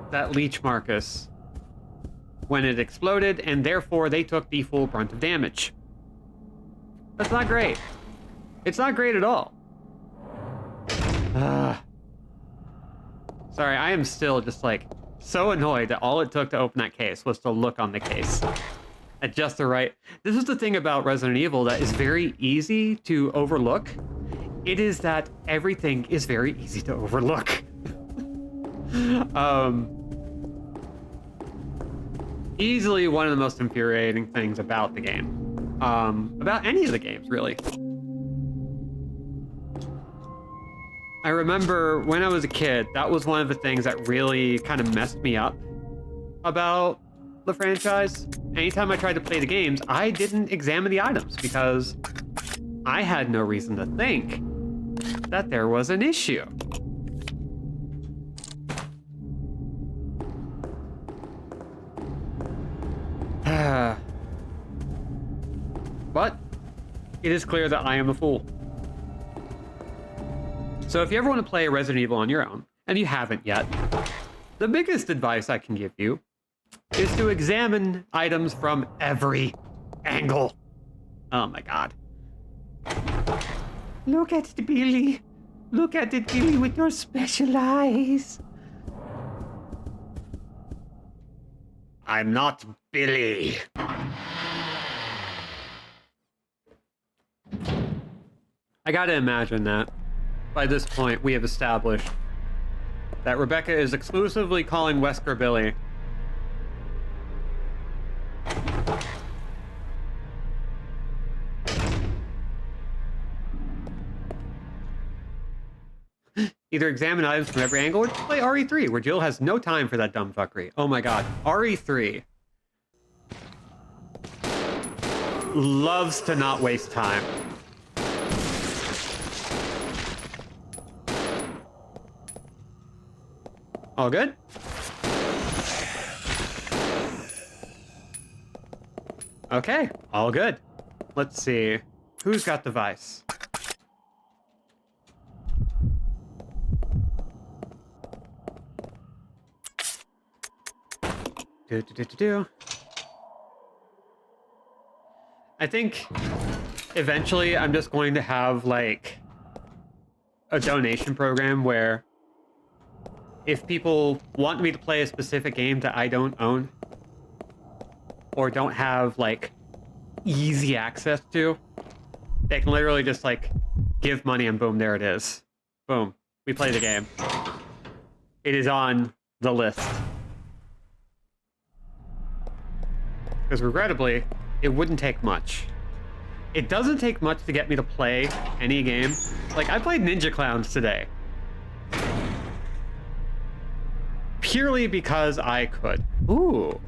that leech Marcus when it exploded, and therefore they took the full brunt of damage. That's not great. It's not great at all. So Sorry, I am still just like so annoyed that all it took to open that case was to look on the case at just the right. This is the thing about Resident Evil that is very easy to overlook. It is that everything is very easy to overlook. Easily one of the most infuriating things about the game. About any of the games, really. I remember when I was a kid, that was one of the things that really kind of messed me up about the franchise. Anytime I tried to play the games, I didn't examine the items because I had no reason to think that there was an issue. But it is clear that I am a fool. So if you ever want to play Resident Evil on your own, and you haven't yet, the biggest advice I can give you is to examine items from every angle. Oh my god. Look at it, Billy. Look at it, Billy, with your special eyes. I'm not Billy. I gotta imagine that by this point we have established that Rebecca is exclusively calling Wesker Billy. Either examine items from every angle or just play RE3, where Jill has no time for that dumb fuckery. Oh my god. RE3 loves to not waste time. All good? Okay, all good. Let's see. Who's got the vice? I think eventually I'm just going to have like a donation program where if people want me to play a specific game that I don't own or don't have like easy access to, they can literally just like give money and boom, there it is. Boom, we play the game. It is on the list. Because regrettably, it wouldn't take much. It doesn't take much to get me to play any game. Like, I played Ninja Clowns today. Purely because I could. Ooh,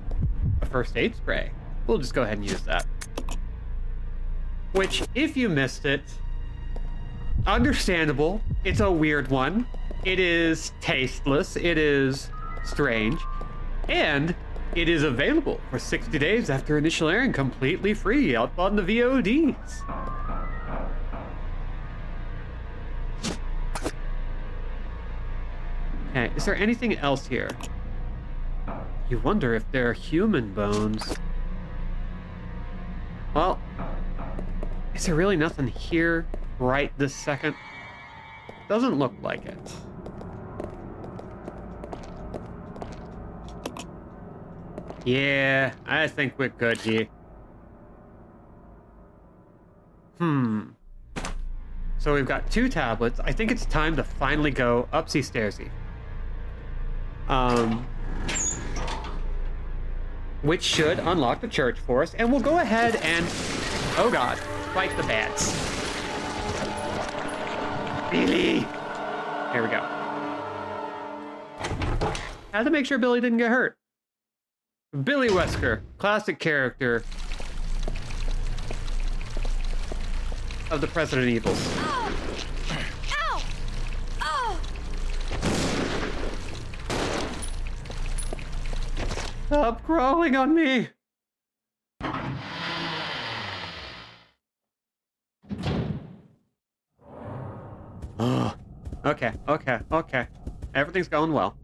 a first aid spray. We'll just go ahead and use that. Which, if you missed it, understandable. It's a weird one. It is tasteless. It is strange. And it is available for 60 days after initial airing, completely free out on the VODs. Okay, is there anything else here? You wonder if they're human bones. Well, is there really nothing here right this second? Doesn't look like it. Yeah, I think we're good here. So we've got 2 tablets. I think it's time to finally go upsy stairsy. Which should unlock the church for us, and we'll go ahead and, oh god, fight the bats. Billy! There we go. Had to make sure Billy didn't get hurt. Billy Wesker, classic character of the Resident Evils. Ow! Ow! Oh! Stop crawling on me! Oh, okay. Everything's going well.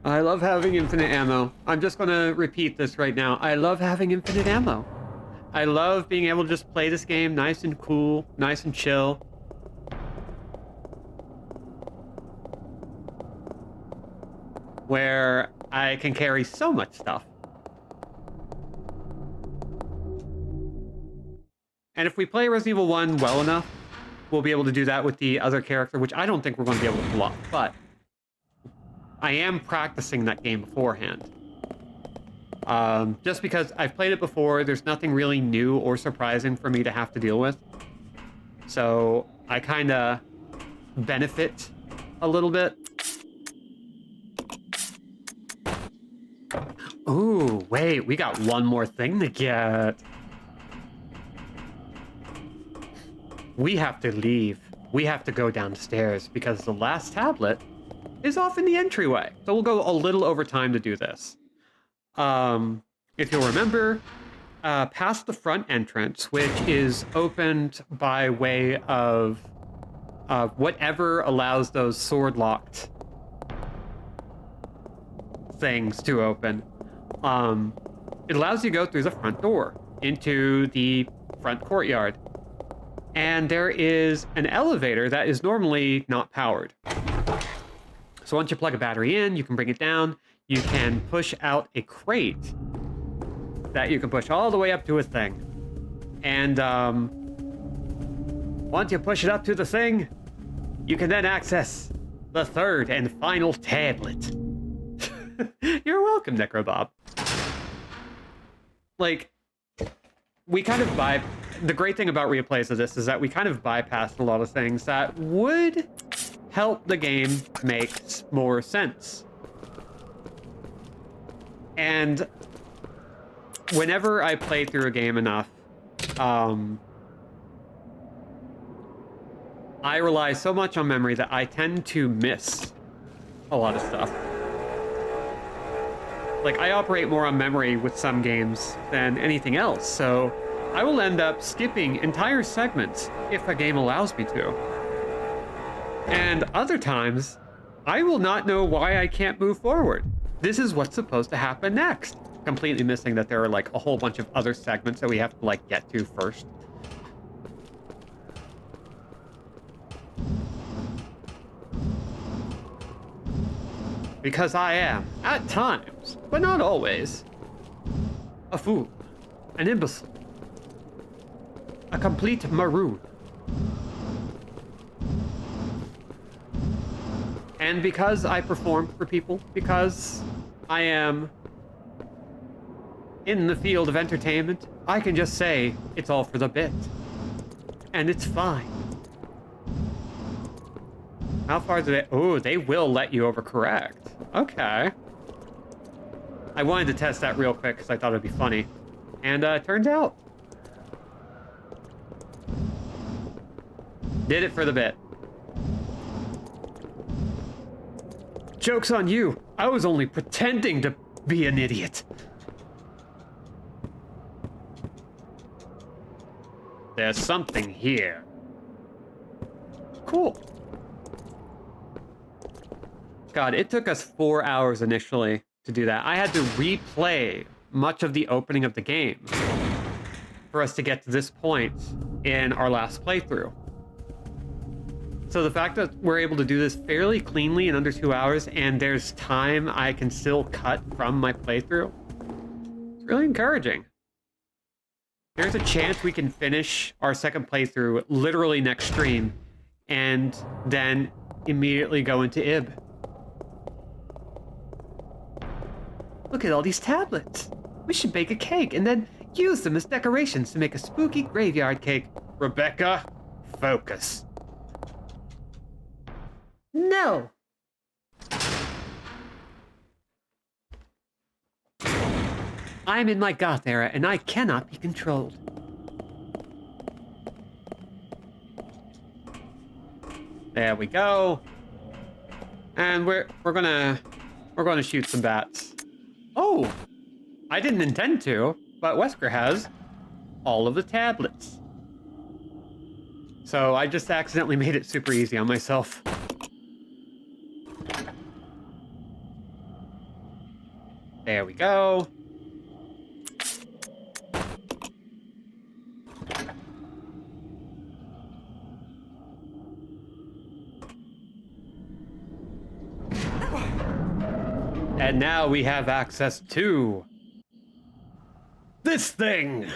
I love having infinite ammo. I'm just gonna repeat this right now. I love having infinite ammo. I love being able to just play this game nice and cool, nice and chill. where I can carry so much stuff. And if we play Resident Evil 1 well enough, we'll be able to do that with the other character, which I don't think we're going to be able to pull off, but I am practicing that game beforehand. Just because I've played it before, there's nothing really new or surprising for me to have to deal with. So I kind of benefit a little bit. Ooh, wait, we got one more thing to get. We have to leave. We have to go downstairs because the last tablet is off in the entryway. So we'll go a little over time to do this. If you'll remember, past the front entrance, which is opened by way of whatever allows those sword-locked things to open, it allows you to go through the front door into the front courtyard. And there is an elevator that is normally not powered. So once you plug a battery in, you can bring it down. You can push out a crate that you can push all the way up to a thing. And once you push it up to the thing, you can then access the third and final tablet. You're welcome, Necrobob. Like, we kind of the great thing about replays of this is that we kind of bypassed a lot of things that would help the game make more sense. And whenever I play through a game enough, I rely so much on memory that I tend to miss a lot of stuff. Like, I operate more on memory with some games than anything else, so I will end up skipping entire segments if a game allows me to. And other times, I will not know why I can't move forward. This is what's supposed to happen next. Completely missing that there are like a whole bunch of other segments that we have to like get to first. Because I am, at times, but not always, a fool, an imbecile, a complete maroon. And because I perform for people, because I am in the field of entertainment, I can just say it's all for the bit. And it's fine. How far do they... Oh, they will let you overcorrect. Okay. I wanted to test that real quick because I thought it'd be funny. And it turns out. Did it for the bit. Joke's on you. I was only pretending to be an idiot. There's something here. Cool. God, it took us 4 hours initially to do that. I had to replay much of the opening of the game for us to get to this point in our last playthrough. So the fact that we're able to do this fairly cleanly in under 2 hours, and there's time I can still cut from my playthrough, it's really encouraging. There's a chance we can finish our second playthrough literally next stream, and then immediately go into IB. Look at all these tablets. We should bake a cake and then use them as decorations to make a spooky graveyard cake. Rebecca, focus. No. I'm in my goth era and I cannot be controlled. There we go. And we're gonna shoot some bats. Oh, I didn't intend to, but Wesker has all of the tablets. So I just accidentally made it super easy on myself. There we go. And now we have access to this thing.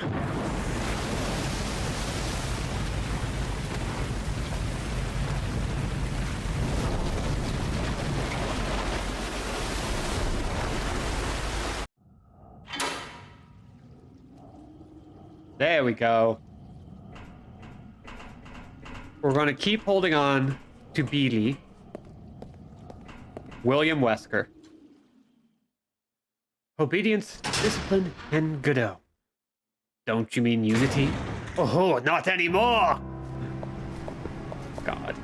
There we go. We're going to keep holding on to BEELLEEE. William Wesker. Obedience, discipline, and Godot. Don't you mean unity? Oh, not anymore! God.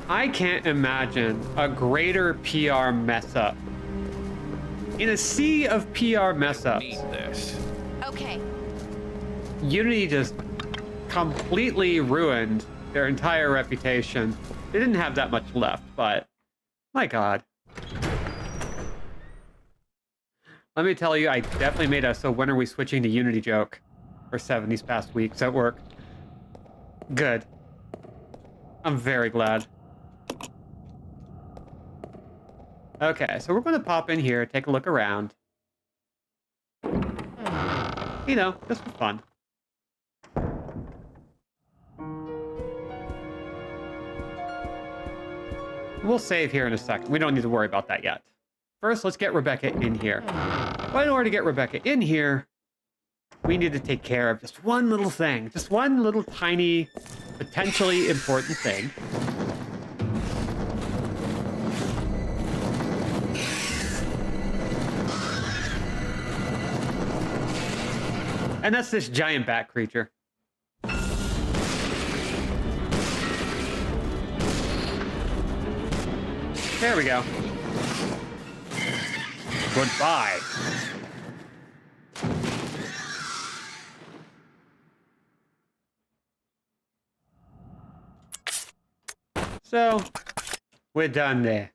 I can't imagine a greater PR mess up. In a sea of PR mess ups. Need this. Okay. Unity just completely ruined their entire reputation. They didn't have that much left, but my God. Let me tell you, I definitely made a "so when are we switching to Unity" joke for 7 these past weeks at work. Good. I'm very glad. Okay, so we're going to pop in here, take a look around. You know, just for fun. We'll save here in a second. We don't need to worry about that yet. First, let's get Rebecca in here. But in order to get Rebecca in here, we need to take care of just one little thing. Just one little tiny, potentially important thing. And that's this giant bat creature. There we go. Goodbye. So, we're done there.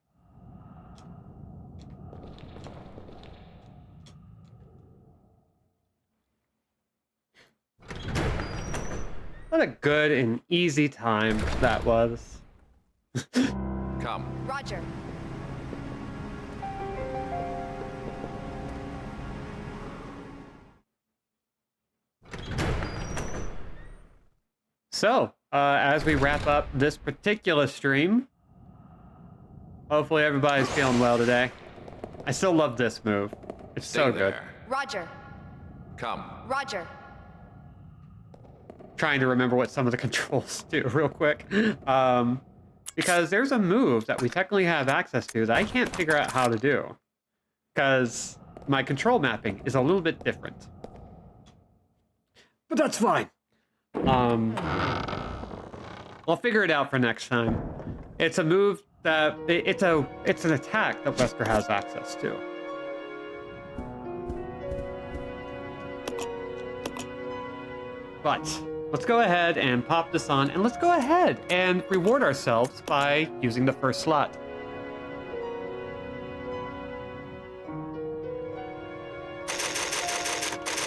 What a good and easy time that was. Come. Roger. So, as we wrap up this particular stream, hopefully everybody's feeling well today. I still love this move. It's so good. Roger. Come. Roger. Trying to remember what some of the controls do real quick. Because there's a move that we technically have access to that I can't figure out how to do. Because my control mapping is a little bit different. But that's fine. I'll figure it out for next time. It's a move that it's an attack that Wesker has access to. But let's go ahead and pop this on, and let's go ahead and reward ourselves by using the first slot.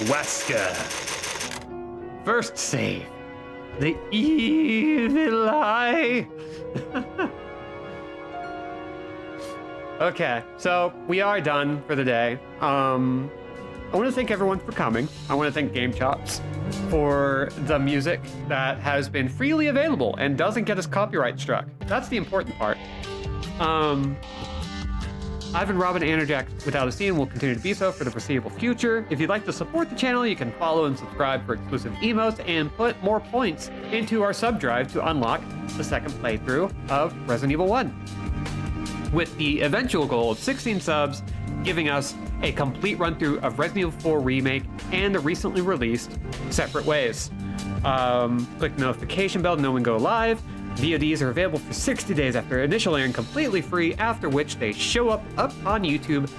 Wesker. First save. The evil eye. Okay, so we are done for the day. I want to thank everyone for coming. I want to thank Game Chops for the music that has been freely available and doesn't get us copyright struck. That's the important part. I've been Robin Anderjack without a scene, will continue to be so for the foreseeable future. If you'd like to support the channel, you can follow and subscribe for exclusive emotes and put more points into our sub drive to unlock the second playthrough of Resident Evil 1. With the eventual goal of 16 subs, giving us a complete run-through of Resident Evil 4 Remake and the recently released Separate Ways. Click the notification bell to know when go live. VODs are available for 60 days after initial airing, completely free, after which they show up on YouTube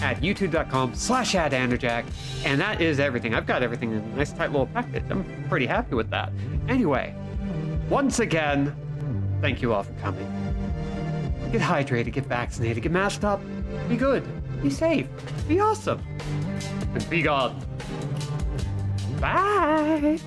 at youtube.com/@anderjack, and that is everything. I've got everything in a nice tight little package. I'm pretty happy with that. Anyway, once again, thank you all for coming. Get hydrated, get vaccinated, get masked up, be good, be safe, be awesome, and be gone. Bye!